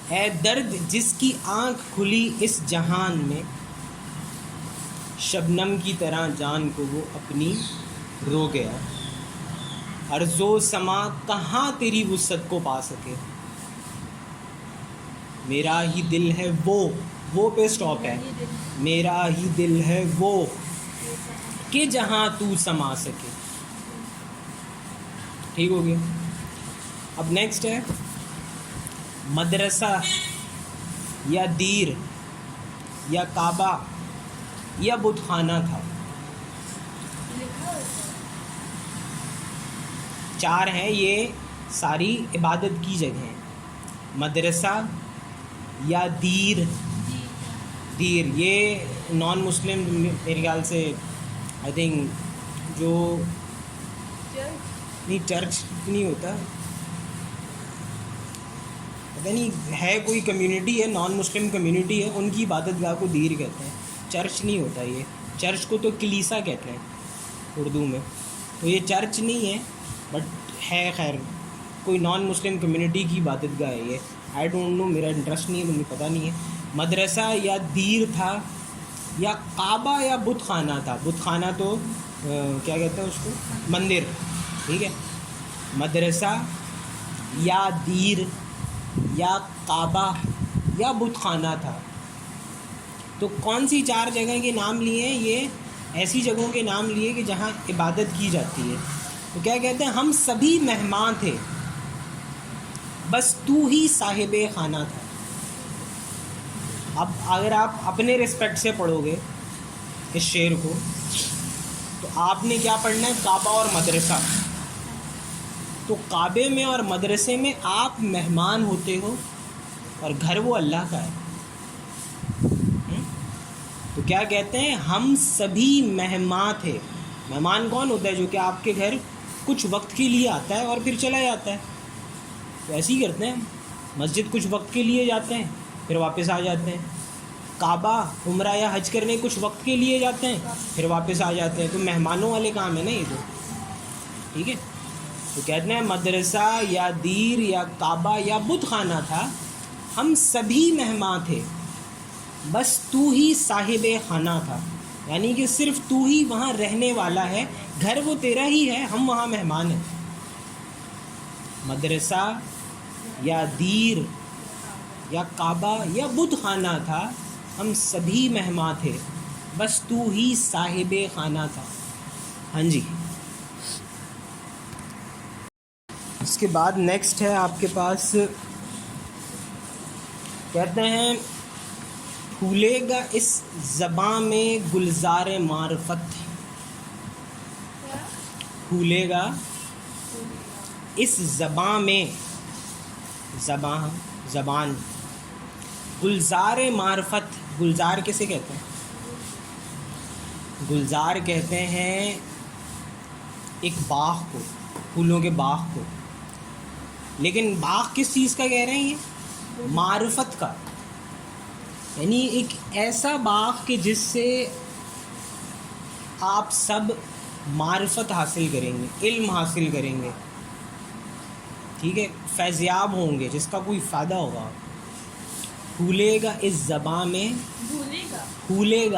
اے درد جس کی آنکھ کھلی اس جہان میں، شبنم کی طرح جان کو وہ اپنی رو گیا، ارض و سما کہاں تیری وسعت کو پا سکے، میرا ہی دل ہے وہ پہ سٹاپ ہے، میرا ہی دل ہے وہ کہ جہاں تو سما سکے. ٹھیک ہو گیا. اب نیکسٹ ہے مدرسہ یا دیر یا کعبہ یا بت خانہ تھا. چار ہیں یہ ساری عبادت کی جگہیں. مدرسہ یا دیر یہ نان مسلم میرے خیال سے آئی تھنک جو نہیں چرچ نہیں ہوتا، پتہ نہیں ہے کوئی کمیونٹی ہے نان مسلم کمیونٹی ہے، ان کی عبادت گاہ کو دیر کہتے ہیں. چرچ نہیں ہوتا یہ، چرچ کو تو کلیسا کہتے ہیں اردو میں، تو یہ چرچ نہیں ہے بٹ ہے خیر کوئی نان مسلم کمیونٹی کی عبادت گاہ ہے یہ. آئی ڈونٹ نو، میرا انٹرسٹ نہیں ہے، مجھے پتہ نہیں ہے. مدرسہ یا دیر تھا یا کعبہ یا بت خانہ تھا. بت خانہ تو کیا کہتے ہیں اس کو، مندر. ٹھیک ہے. مدرسہ یا دیر یا کعبہ یا بت خانہ تھا. تو کون سی چار جگہ کے نام لیے ہیں؟ یہ ایسی جگہوں کے نام لیے کہ جہاں عبادت کی جاتی ہے. تو کیا کہتے ہیں، ہم سبھی مہمان تھے بس تو ہی صاحب خانہ تھا. اب اگر آپ اپنے رسپیکٹ سے پڑھو گے اس شعر کو تو آپ نے کیا پڑھنا ہے، کعبہ اور مدرسہ. تو کعبے میں اور مدرسے میں آپ مہمان ہوتے ہو اور گھر وہ اللہ کا ہے. تو کیا کہتے ہیں، ہم سبھی مہمان تھے. مہمان کون ہوتا ہے؟ جو کہ آپ کے گھر کچھ وقت کے لیے آتا ہے اور پھر چلا جاتا ہے. تو ایسے ہی کرتے ہیں ہم، مسجد کچھ وقت کے لیے جاتے ہیں پھر واپس آ جاتے ہیں. کعبہ عمرہ یا حج کرنے کچھ وقت کے لیے جاتے ہیں پھر واپس آ جاتے ہیں. تو مہمانوں والے کام ہے نا یہ تو. ٹھیک ہے. تو کہتے ہیں مدرسہ یا دیر یا کعبہ یا بت خانہ تھا، ہم سبھی مہمان تھے بس تو ہی صاحب خانہ تھا. یعنی کہ صرف تو ہی وہاں رہنے والا ہے، گھر وہ تیرا ہی ہے، ہم وہاں مہمان ہیں. مدرسہ یا دیر یا کعبہ یا بت خانہ تھا، ہم سبھی مہمان تھے بس تو ہی صاحب خانہ تھا. ہاں جی. اس کے بعد نیکسٹ ہے آپ کے پاس، کہتے ہیں پھولے گا اس زباں میں گلزار معرفت. پھولے گا اس زباں میں، زبان گلزار معرفت. گلزار کسے کہتے ہیں؟ گلزار کہتے ہیں ایک باغ کو، پھولوں کے باغ کو. لیکن باغ کس چیز کا کہہ رہے ہیں؟ یہ معرفت کا. یعنی ایک ایسا باغ کہ جس سے آپ سب معرفت حاصل کریں گے، علم حاصل کریں گے. ٹھیک ہے. فیضیاب ہوں گے، جس کا کوئی فائدہ ہوگا. پھولے گا اس زباں میں، پھولے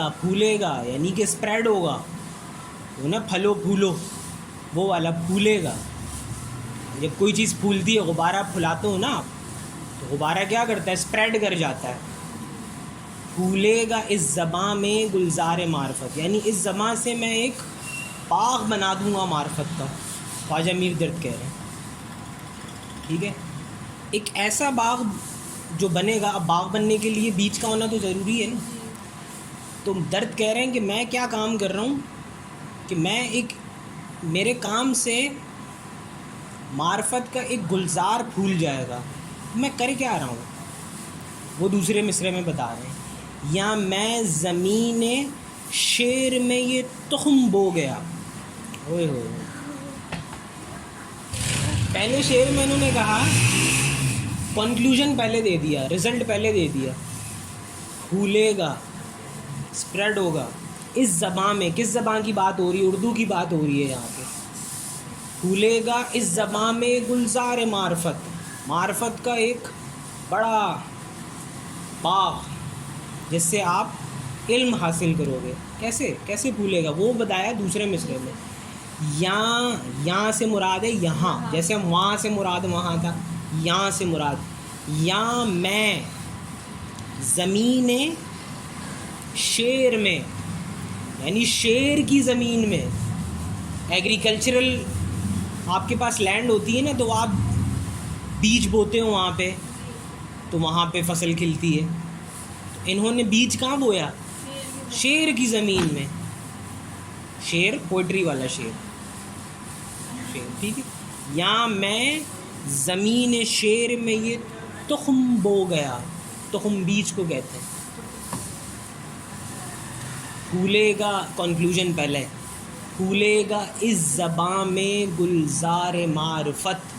گا یعنی کہ اسپریڈ ہوگا. وہ نا پھلو پھولو وہ والا پھولے گا. جب کوئی چیز پھولتی ہے، غبارہ پھلاتے ہو نا آپ، تو غبارہ کیا کرتا ہے، اسپریڈ کر جاتا ہے. پھولے گا اس زباں میں گلزار معرفت، یعنی اس زباں سے میں ایک باغ بنا دوں گا معرفت کا. خواجہ میر درد کہہ رہے ہیں. ٹھیک ہے. ایک ایسا باغ جو بنے گا. اب باغ بننے کے لیے بیج کا ہونا تو ضروری ہے نا. تو درد کہہ رہے ہیں کہ میں کیا کام کر رہا ہوں کہ میں ایک، میرے کام سے معرفت کا ایک گلزار پھول جائے گا. میں کر کیا رہا ہوں، وہ دوسرے مصرعے میں بتا رہے ہیں. یا میں زمین شعر میں یہ تخم بو گیا. اوئے ہوئے. پہلے شعر میں انہوں نے کہا، کنکلوژن پہلے دے دیا، رزلٹ پہلے دے دیا. پھولے گا، اسپریڈ ہوگا اس زباں میں. کس زبان کی بات ہو رہی ہے؟ اردو کی بات ہو رہی ہے یہاں پہ. پھولے گا اس زباں میں گلزار معرفت. معرفت کا ایک بڑا باغ جس سے آپ علم حاصل کرو گے. کیسے پھولے گا وہ بتایا دوسرے مصرے میں. یہاں سے مراد ہے یہاں، جیسے وہاں سے مراد وہاں تھا، یہاں سے مراد یہاں میں زمین شیر میں، یعنی شیر کی زمین میں. ایگریکلچرل آپ کے پاس لینڈ ہوتی ہے نا، تو آپ بیج بوتے ہو وہاں پہ، تو وہاں پہ فصل کھلتی ہے. انہوں نے بیج کہاں بویا؟ شیر کی زمین میں. شیر پوئٹری والا شیر، ٹھیک ہے. یہاں میں زمین شیر میں یہ تخم بو گیا. تخم بیج کو کہتے ہیں. پھولے گا، کنکلوژن پہلے، پھولے گا اس زباں میں گلزار معرفت.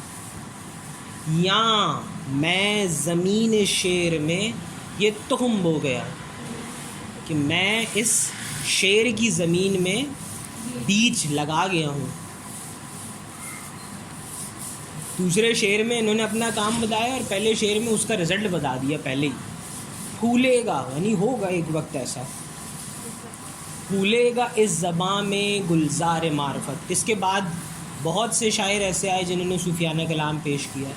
یہاں میں زمین شیر میں یہ تخم بو گیا کہ میں اس شیر کی زمین میں بیج لگا گیا ہوں. دوسرے شعر میں انہوں نے اپنا کام بتایا اور پہلے شعر میں اس کا رزلٹ بتا دیا پہلے ہی. پھولے گا یعنی ہوگا ایک وقت ایسا. پھولے گا اس زباں میں گلزار معرفت. اس کے بعد بہت سے شاعر ایسے آئے جنہوں نے صوفیانہ کلام پیش کیا،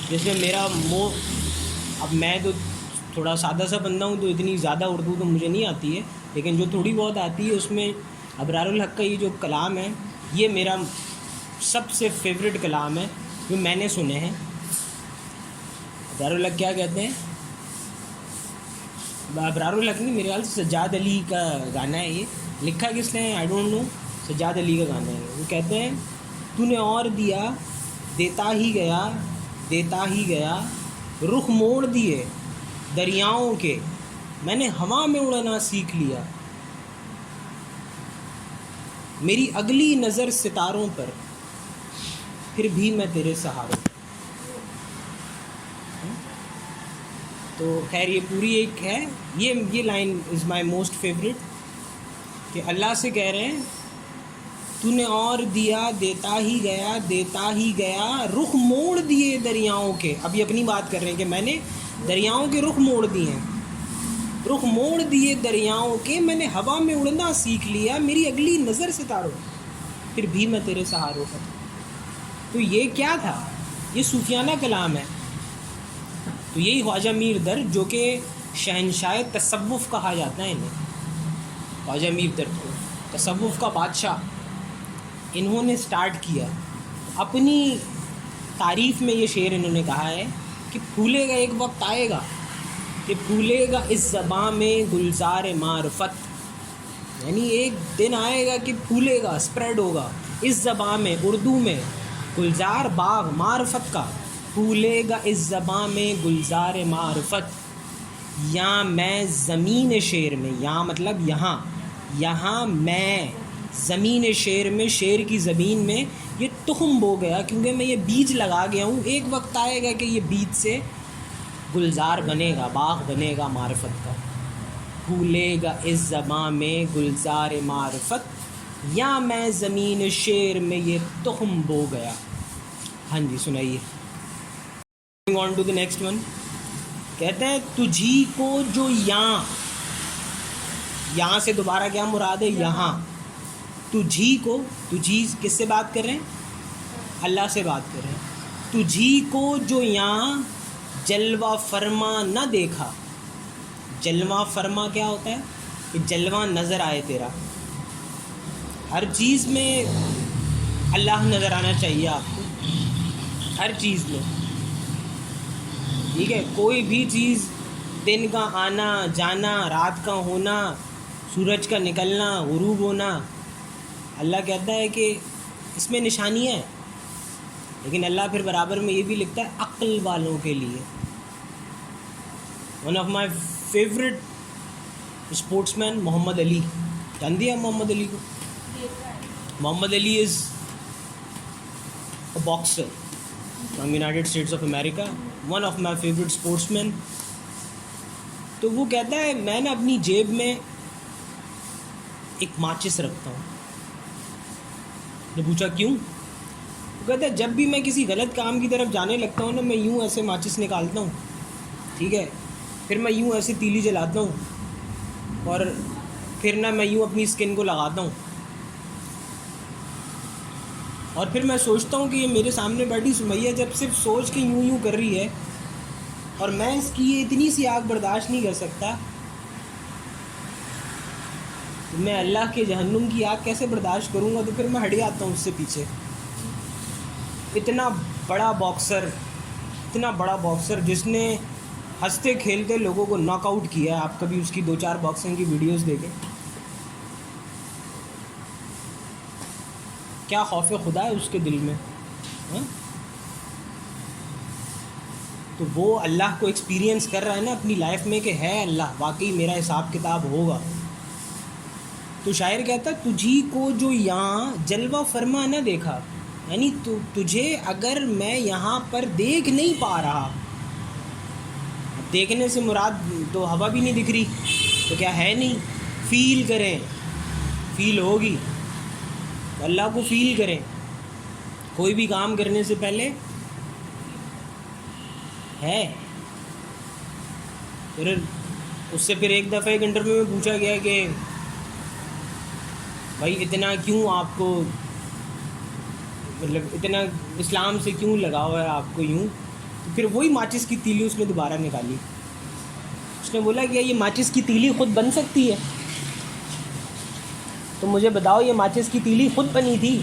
جس میں میرا اب میں تو تھوڑا سادہ سا بندہ ہوں، تو اتنی زیادہ اردو تو مجھے نہیں آتی ہے، لیکن جو تھوڑی بہت آتی ہے اس میں ابرار الحق کا یہ جو کلام ہے، یہ میرا سب سے فیوریٹ کلام ہے جو میں نے سنے ہیں. ابرار الحق کیا کہتے ہیں؟ ابرار الحق نہیں، میرے خیال سے سجاد علی کا گانا ہے. یہ لکھا کس نے؟ I don't know. سجاد علی کا گانا ہے. وہ کہتے ہیں تو نے اور دیا دیتا ہی گیا، دیتا ہی گیا، رخ موڑ دیے دریاؤں کے، میں نے ہوا میں اڑنا سیکھ لیا، میری اگلی نظر ستاروں پر، پھر بھی میں تیرے سہاروں. تو خیر یہ پوری ایک ہے، یہ line is my most favourite, کہ اللہ سے کہہ رہے ہیں تو نے اور دیا دیتا ہی گیا، دیتا ہی گیا، رخ موڑ دیے دریاؤں کے. اب یہ اپنی بات کر رہے ہیں کہ میں نے دریاؤں کے رخ موڑ دیے ہیں، رخ موڑ دیے دریاؤں کے، میں نے ہوا میں اڑنا سیکھ لیا، میری اگلی نظر ستاروں، پھر بھی میں تیرے سہاروں پر. تو یہ کیا تھا؟ یہ صوفیانہ کلام ہے. تو یہی خواجہ میر درد، جو کہ شہنشاہ تصوف کہا جاتا ہے انہیں، خواجہ میر درد کو تصوف کا بادشاہ، انہوں نے سٹارٹ کیا. اپنی تعریف میں یہ شعر انہوں نے کہا ہے کہ پھولے گا، ایک وقت آئے گا کہ پھولے گا اس زباں میں گلزار معرفت، یعنی ایک دن آئے گا کہ پھولے گا، اسپریڈ ہوگا اس زباں میں، اردو میں، گلزار باغ معرفت کا. پھولے گا اس زباں میں گلزار معرفت. یہاں میں زمین شیر میں، یہاں مطلب یہاں میں زمین شیر میں، شیر کی زمین میں یہ تخم بو گیا، کیونکہ میں یہ بیج لگا گیا ہوں. ایک وقت آئے گا کہ یہ بیج سے گلزار بنے گا، باغ بنے گا معرفت کا. پھولے گا اس زباں میں گلزار معرفت، یا میں زمین شیر میں یہ تخم بو گیا. ہاں جی سنائیے. On to the next one. کہتے ہیں تجھی کو جو یہاں سے دوبارہ کیا مراد ہے؟ یہاں. تجھی کو، تجھی کس سے بات کر رہے ہیں؟ اللہ سے بات کر رہے ہیں. تجھی کو جو یہاں جلوہ فرما نہ دیکھا. جلوہ فرما کیا ہوتا ہے؟ کہ جلوہ نظر آئے تیرا. ہر چیز میں اللہ نظر آنا چاہیے آپ کو، ہر چیز میں، ٹھیک ہے. کوئی بھی چیز، دن کا آنا جانا، رات کا ہونا، سورج کا نکلنا، غروب ہونا، اللہ کہتا ہے کہ اس میں نشانیاں ہیں. لیکن اللہ پھر برابر میں یہ بھی لکھتا ہے عقل والوں کے لیے. One of my favourite sportsman Muhammad Ali. جانتی ہیں محمد علی کو؟ Muhammad Ali is a boxer from United States of America, one of my favourite sportsman. تو وہ کہتا ہے میں نا اپنی جیب میں ایک ماچس رکھتا ہوں. نے پوچھا کیوں؟ وہ کہتا ہے جب بھی میں کسی غلط کام کی طرف جانے لگتا ہوں نا، میں یوں ایسے ماچس نکالتا ہوں، ٹھیک ہے، پھر میں یوں ایسے تیلی جلاتا ہوں اور پھر نہ میں یوں اپنی اسکن کو لگاتا ہوں، اور پھر میں سوچتا ہوں کہ یہ میرے سامنے بیٹھی سمیہ جب صرف سوچ کے یوں یوں کر رہی ہے اور میں اس کی یہ اتنی سی آگ برداشت نہیں کر سکتا، میں اللہ کے جہنم کی آگ کیسے برداشت کروں گا؟ تو پھر میں ہٹ جاتا ہوں اس سے پیچھے۔ اتنا بڑا باکسر جس نے ہنستے کھیلتے لوگوں کو ناک آؤٹ کیا ہے، آپ کبھی اس کی 2-4 باکسنگ کی ویڈیوز دیکھیں، کیا خوف خدا ہے اس کے دل میں، ہاں؟ تو وہ اللہ کو ایکسپیرینس کر رہا ہے نا اپنی لائف میں کہ ہے اللہ واقعی میرا حساب کتاب ہوگا۔ تو شاعر کہتا تجھی کو جو یہاں جلوہ فرما نہ دیکھا، یعنی تجھے اگر میں یہاں پر دیکھ نہیں پا رہا، دیکھنے سے مراد تو ہوا بھی نہیں دکھ رہی تو کیا ہے نہیں، فیل کریں، فیل ہوگی، اللہ کو فیل کریں، کوئی بھی کام کرنے سے پہلے ہے۔ پھر اس سے پھر ایک دفعہ ایک انٹرویو میں پوچھا گیا کہ بھائی اتنا کیوں آپ کو مطلب اتنا اسلام سے کیوں لگاؤ ہے آپ کو یوں؟ تو پھر وہی ماچس کی تیلی اس نے دوبارہ نکالی، اس نے بولا کہ یہ ماچس کی تیلی خود بن سکتی ہے؟ تو مجھے بتاؤ یہ ماچس کی تیلی خود بنی تھی؟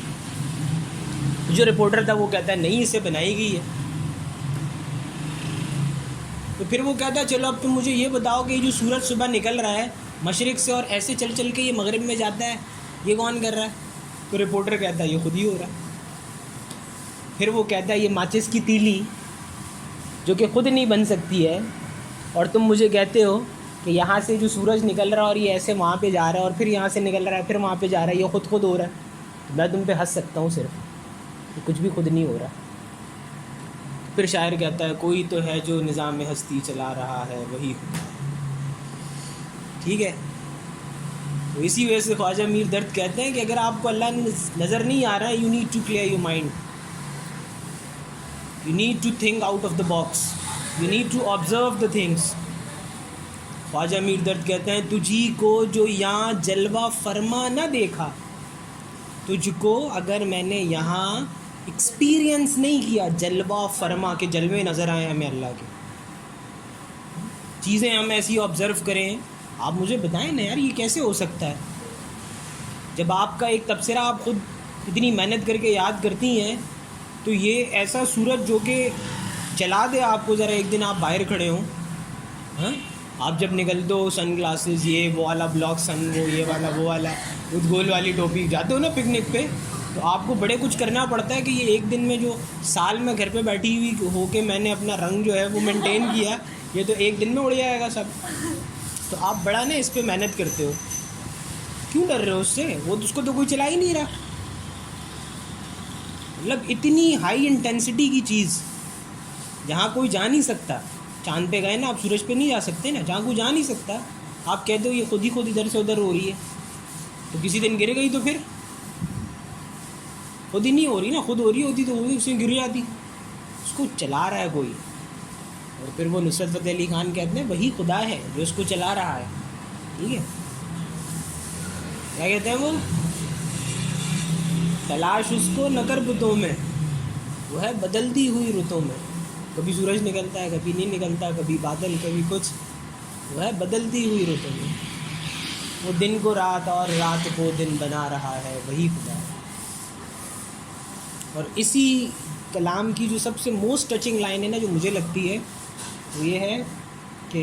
جو رپورٹر تھا وہ کہتا ہے نہیں اسے بنائی گئی ہے۔ تو پھر وہ کہتا ہے چلو اب تم مجھے یہ بتاؤ کہ یہ جو سورج صبح نکل رہا ہے مشرق سے اور ایسے چل چل کے یہ مغرب میں جاتا ہے، یہ کون کر رہا ہے؟ تو رپورٹر کہتا ہے یہ خود ہی ہو رہا ہے۔ پھر وہ کہتا ہے یہ ماچس کی تیلی جو کہ خود نہیں بن سکتی ہے، اور تم مجھے کہتے ہو کہ یہاں سے جو سورج نکل رہا ہے اور یہ ایسے وہاں پہ جا رہا ہے اور پھر یہاں سے نکل رہا ہے پھر وہاں پہ جا رہا ہے، یہ خود ہو رہا ہے، تو میں تم پہ ہنس سکتا ہوں صرف، یہ کچھ بھی خود نہیں ہو رہا۔ پھر شاعر کہتا ہے کوئی تو ہے جو نظام ہستی چلا رہا ہے وہی خدا ہے۔ ٹھیک ہے، تو اسی وجہ سے خواجہ میر درد کہتے ہیں کہ اگر آپ کو اللہ نظر نہیں آ رہا ہے، you need to clear your mind, you need to think out of the box, you need to observe the things. Khwaja Mir Dard کہتے ہیں تجھی کو جو یہاں جلوہ فرما نہ دیکھا، تجھ کو اگر میں نے یہاں ایکسپیرینس نہیں کیا جلوہ فرما کے جلوے نظر آئے ہمیں اللہ کے، چیزیں ہم ایسی آبزرو کریں، آپ مجھے بتائیں نا یار یہ کیسے ہو سکتا ہے؟ جب آپ کا ایک تبصرہ آپ خود اتنی محنت کر کے یاد کرتی ہیں، تو یہ ایسا سورج جو کہ چلا دے آپ کو، ذرا ایک دن آپ باہر کھڑے ہوں، ہاں آپ جب نکلتے ہو سن گلاسز یہ وہ والا بلاک سن وہ یہ والا وہ والا گول والی ٹوپی، جاتے ہو نا پکنک پہ، تو آپ کو بڑے کچھ کرنا پڑتا ہے کہ یہ ایک دن میں جو سال میں گھر پہ بیٹھی ہوئی ہو کے میں نے اپنا رنگ جو ہے وہ مینٹین کیا، یہ تو ایک دن میں اڑ جائے گا سب۔ تو آپ بڑا نا اس پہ محنت کرتے ہو، کیوں ڈر رہے ہو اس سے؟ وہ اس کو تو کوئی چلا ہی نہیں رہا، مطلب اتنی ہائی انٹینسٹی کی چیز جہاں کوئی جا نہیں سکتا۔ چاند پہ گئے نا آپ، سورج پہ نہیں جا سکتے نا، جہاں کوئی جا نہیں سکتا، آپ کہتے ہو یہ خود ادھر سے ادھر ہو رہی ہے، تو کسی دن گر گئی تو پھر خود ہی نہیں ہو رہی نا، خود ہو رہی ہوتی تو وہ بھی اس میں گر جاتی، اس کو چلا رہا ہے کوئی۔ اور پھر وہ نصرت فتح علی خان کہتے ہیں وہی خدا ہے جو اس کو چلا رہا ہے، ٹھیک ہے؟ کیا کہتے ہیں وہ؟ تلاش اس کو نہ کر بتوں میں، وہ ہے بدلتی ہوئی رتوں میں، کبھی سورج نکلتا ہے کبھی نہیں نکلتا، کبھی بادل کبھی کچھ، وہ ہے بدلتی ہوئی رتوں میں، وہ دن کو رات اور رات کو دن بنا رہا ہے وہی خدا ہے۔ اور اسی کلام کی جو سب سے موسٹ ٹچنگ لائن ہے نا جو مجھے لگتی ہے وہ یہ ہے کہ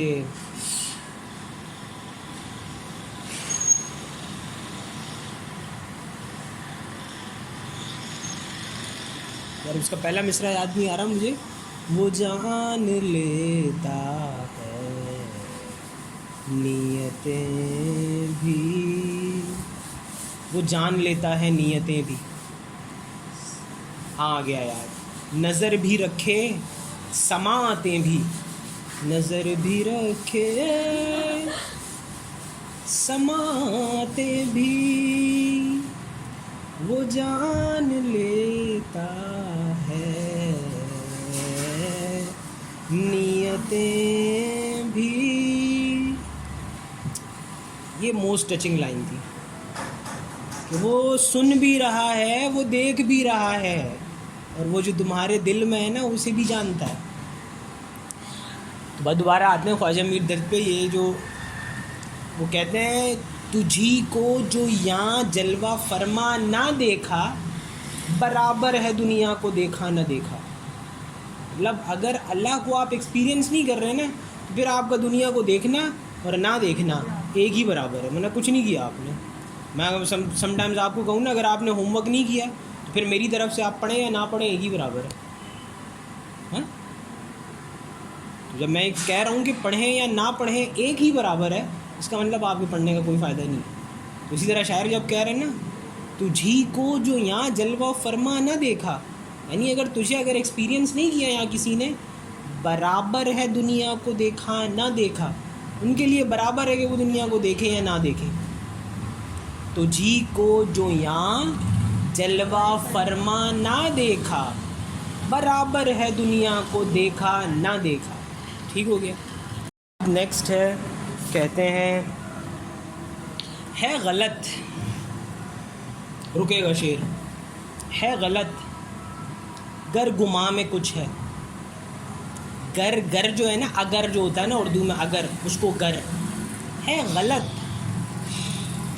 یار اس کا پہلا مصرع یاد نہیں آ رہا مجھے، وہ جان لیتا ہے نیتیں بھی، وہ جان لیتا ہے نیتیں بھی، ہاں آ گیا یار، نظر بھی رکھے سماعتیں بھی، نظر بھی رکھے سماعتیں بھی، وہ جان لیتا ہے نیتیں بھی یہ موسٹ ٹچنگ لائن تھی کہ وہ سن بھی رہا ہے، وہ دیکھ بھی رہا ہے، اور وہ جو تمہارے دل میں ہے نا اسے بھی جانتا ہے. تو بعد دوبارہ آتے ہیں خواجہ میر درد پہ. یہ جو وہ کہتے ہیں تجھی کو جو یہاں جلوہ فرما نہ دیکھا، برابر ہے دنیا کو دیکھا نہ دیکھا. مطلب اگر اللہ کو آپ ایکسپیرینس نہیں کر رہے نا تو پھر آپ کا دنیا کو دیکھنا اور نہ دیکھنا ایک ہی برابر ہے. مطلب کچھ نہیں کیا آپ نے. میں سم ٹائمز آپ کو کہوں نا اگر آپ نے ہوم ورک نہیں کیا تو پھر میری طرف سے آپ پڑھیں یا نہ پڑھیں ایک ہی برابر ہے. ہاں جب میں کہہ رہا ہوں کہ پڑھیں یا نہ پڑھیں ایک ہی برابر ہے، اس کا مطلب آپ کے پڑھنے کا کوئی فائدہ نہیں. تو اسی طرح شاعر جب کہہ رہے ہیں نا تجھی کو جو یہاں جلوہ فرما نہ دیکھا، یعنی اگر تجھے اگر ایکسپیرینس نہیں کیا یہاں کسی نے، برابر ہے دنیا کو دیکھا نہ دیکھا. ان کے لیے برابر ہے کہ وہ دنیا کو دیکھیں یا نہ دیکھیں. تجھی کو جو یہاں جلوہ فرما نہ دیکھا، برابر ہے دنیا کو دیکھا نہ دیکھا. ٹھیک ہو گیا. نیکسٹ ہے، کہتے ہیں ہے غلط، رکے گا شعر، ہے غلط گر گما میں کچھ ہے. گر جو ہے نا، اگر جو ہوتا ہے نا اردو میں، اگر اس کو گر ہے غلط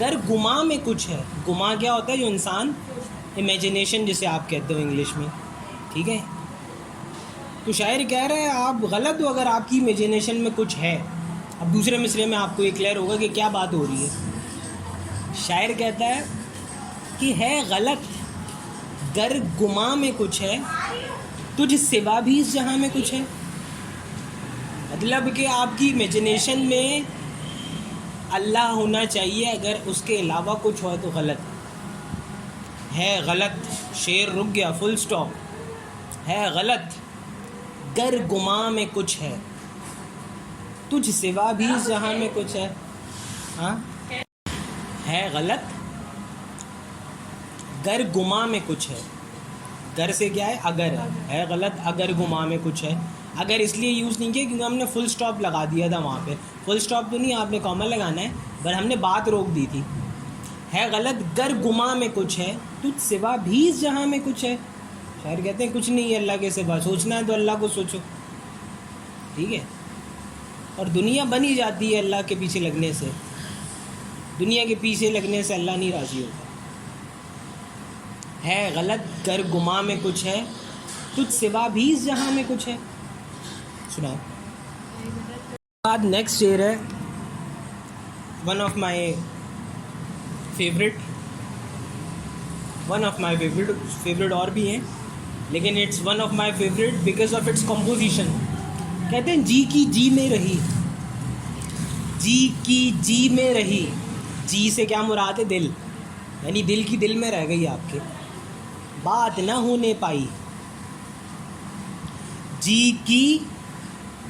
گر گما میں کچھ ہے. گما کیا ہوتا ہے؟ جو انسان امیجنیشن جسے آپ کہتے ہو انگلش میں. ٹھیک ہے، تو شاعر کہہ رہا ہے آپ غلط ہو اگر آپ کی امیجنیشن میں کچھ ہے. اب دوسرے مصرعے میں آپ کو یہ کلیئر ہوگا کہ کیا بات ہو رہی ہے. شاعر کہتا ہے کہ ہے غلط گر گما میں کچھ ہے، تجھ سوا بھی اس جہاں میں کچھ ہے. مطلب کہ آپ کی امیجنیشن میں اللہ ہونا چاہیے، اگر اس کے علاوہ کچھ ہو تو غلط ہے. غلط، شعر رک گیا، فل سٹاپ. ہے غلط گر گما میں کچھ ہے، تجھ سوا بھی اس جہاں میں کچھ ہے. ہاں، ہے غلط گر گما میں کچھ ہے. گر سے کیا ہے؟ اگر ہے غلط اگر گما میں کچھ ہے. اگر اس لیے یوز نہیں کیا کیونکہ ہم نے فل سٹاپ لگا دیا تھا وہاں پہ. فل سٹاپ تو نہیں، آپ نے کامن لگانا ہے، پر ہم نے بات روک دی تھی. ہے غلط گر گما میں کچھ ہے، تجھ سوا بھی اس جہاں میں کچھ ہے. شاعر کہتے ہیں کچھ نہیں ہے اللہ کے سوا، سوچنا ہے تو اللہ کو سوچو. ٹھیک ہے، اور دنیا بن ہی جاتی ہے اللہ کے پیچھے لگنے سے. دنیا کے پیچھے لگنے سے اللہ نہیں راضی ہوتا. ہے غلط گر گما میں کچھ ہے، تجھ سوا بھی اس جہاں میں کچھ ہے. سنا بعد نیکسٹ شعر ہے ون آف مائی فیوریٹ اور بھی ہیں، لیکن it's one of my favourite because of its composition. کہتے ہیں جی کی جی میں رہی، جی کی جی میں رہی. جی سے کیا مراد ہے؟ دل، یعنی دل کی دل میں رہ گئی آپ کے، بات نہ ہونے پائی. جی کی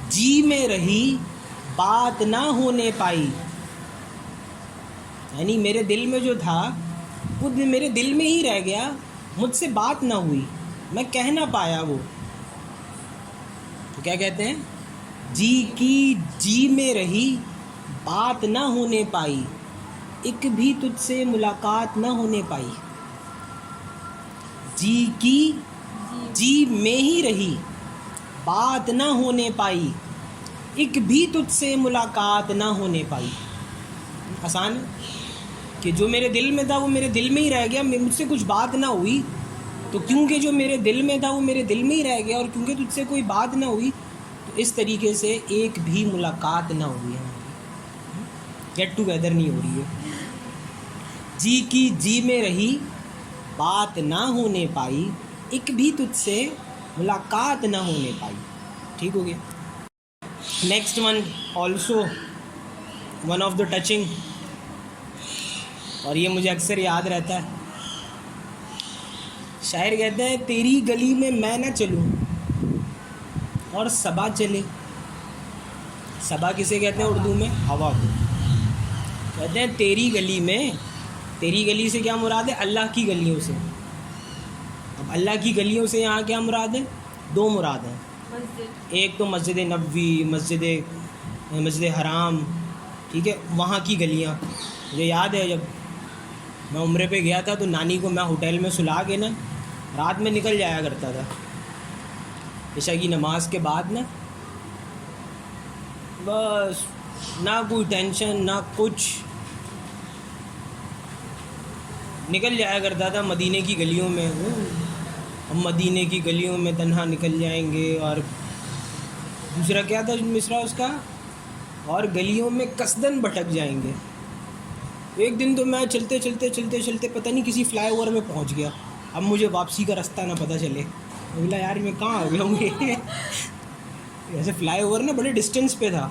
جی میں رہی، بات نہ ہونے پائی. یعنی میرے دل میں جو تھا وہ میرے دل میں ہی رہ گیا، مجھ سے بات نہ ہوئی، میں کہہ نہ پایا. وہ تو کیا کہتے ہیں؟ جی کی جی میں رہی، بات نہ ہونے پائی، ایک بھی تجھ سے ملاقات نہ ہونے پائی. جی کی جی میں ہی رہی، بات نہ ہونے پائی، ایک بھی تجھ سے ملاقات نہ ہونے پائی. آسان کہ جو میرے دل میں تھا وہ میرے دل میں ہی رہ گیا، مجھ سے کچھ بات نہ ہوئی، تو کیونکہ جو میرے دل میں تھا وہ میرے دل میں ہی رہ گیا، اور کیونکہ تجھ سے کوئی بات نہ ہوئی تو اس طریقے سے ایک بھی ملاقات نہ ہوئی ہے، گیٹ ٹوگیدر نہیں ہو رہی ہے. جی کی جی میں رہی، بات نہ ہونے پائی، ایک بھی تجھ سے ملاقات نہ ہونے پائی. ٹھیک ہو گیا. Next one also one of the touching, اور یہ مجھے اکثر یاد رہتا ہے. شاعر کہتے ہیں تیری گلی میں میں نہ چلوں اور صبا چلے. صبا کسے کہتے ہیں اردو میں؟ ہوا کو. کہتے ہیں تیری گلی میں، تیری گلی سے کیا مراد ہے؟ اللہ کی گلیوں سے. اب اللہ کی گلیوں سے یہاں کیا مراد ہے؟ دو مراد ہیں. ایک تو مسجد نبوی، مسجد حرام، ٹھیک ہے. وہاں کی گلیاں مجھے یاد ہے، جب میں عمرے پہ گیا تھا تو نانی کو میں ہوٹل میں سلا کے نا رات میں نکل جایا کرتا تھا عشاء کی نماز کے بعد نا، بس نہ کوئی ٹینشن نہ کچھ، نکل جایا کرتا تھا مدینے کی گلیوں میں. ہم مدینے کی گلیوں میں تنہا نکل جائیں گے، اور دوسرا کیا تھا مصرع اس کا، اور گلیوں میں قصدن بھٹک جائیں گے. ایک دن تو میں چلتے چلتے پتہ نہیں کسی فلائی اوور میں پہنچ گیا. اب مجھے واپسی کا راستہ نہ پتہ چلے، بولا یار میں کہاں آ گیا ہوں یہ ایسے فلائی اوور نا بڑے ڈسٹینس پہ تھا.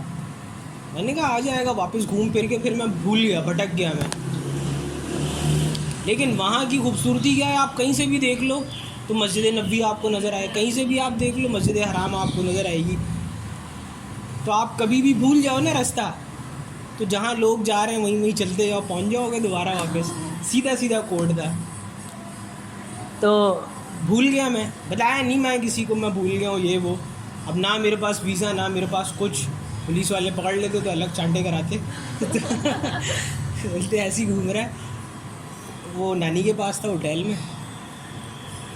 میں نے کہا آ جائے گا واپس گھوم پھر کے، پھر میں بھول گیا، بھٹک گیا میں. لیکن وہاں کی خوبصورتی کیا ہے، آپ کہیں سے بھی دیکھ لو تو مسجد نبوی آپ کو نظر آئے، کہیں سے بھی آپ دیکھ لو مسجد حرام آپ کو نظر آئے گی. تو آپ کبھی بھی بھول جاؤ نا راستہ، تو جہاں لوگ جا رہے ہیں وہیں چلتے جاؤ، پہنچ جاؤ گے دوبارہ واپس. سیدھا کوڈ تھا. تو بھول گیا، میں بتایا نہیں میں کسی کو میں بھول گیا ہوں یہ وہ. اب نہ میرے پاس ویزا نہ میرے پاس کچھ، پولیس والے پکڑ لیتے تو الگ چانٹے کراتے بولتے ایسے ہی گھوم رہا ہے. وہ نانی کے پاس تھا ہوٹل میں.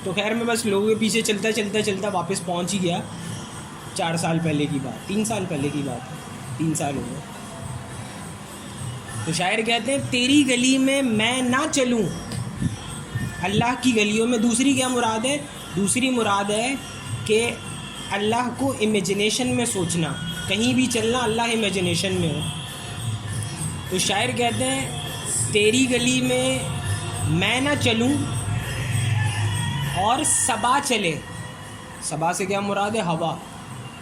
تو خیر میں بس لوگوں کے پیچھے چلتا واپس پہنچ ہی گیا. 4 سال پہلے کی بات، 3 سال پہلے کی بات ہے، 3 سال ہو گئے. تو شاعر کہتے ہیں تیری گلی میں میں نہ چلوں، اللہ کی گلیوں میں. دوسری کیا مراد ہے؟ دوسری مراد ہے کہ اللہ کو امیجنیشن میں سوچنا، کہیں بھی چلنا اللہ امیجنیشن میں ہو. تو شاعر کہتے ہیں تیری گلی میں میں نہ چلوں اور صبا چلے. صبا سے کیا مراد ہے؟ ہوا،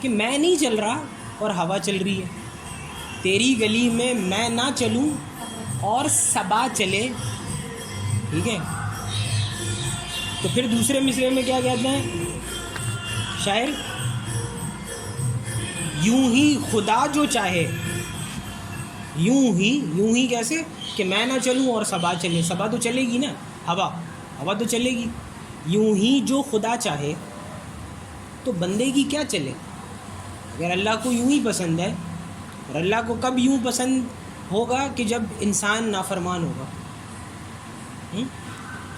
کہ میں نہیں چل رہا اور ہوا چل رہی ہے. تیری گلی میں میں نہ چلوں اور صبا چلے. ٹھیک ہے. تو پھر دوسرے مصرعے میں کیا کہتے ہیں شاعر؟ یوں ہی خدا جو چاہے. یوں ہی کیسے کہ میں نہ چلوں اور صبا چلے. صبا تو چلے گی نا، ہوا تو چلے گی. یوں ہی جو خدا چاہے، تو بندے کی کیا چلے؟ اگر اللہ کو یوں ہی پسند ہے، اور اللہ کو کب یوں پسند ہوگا کہ جب انسان نافرمان ہوگا.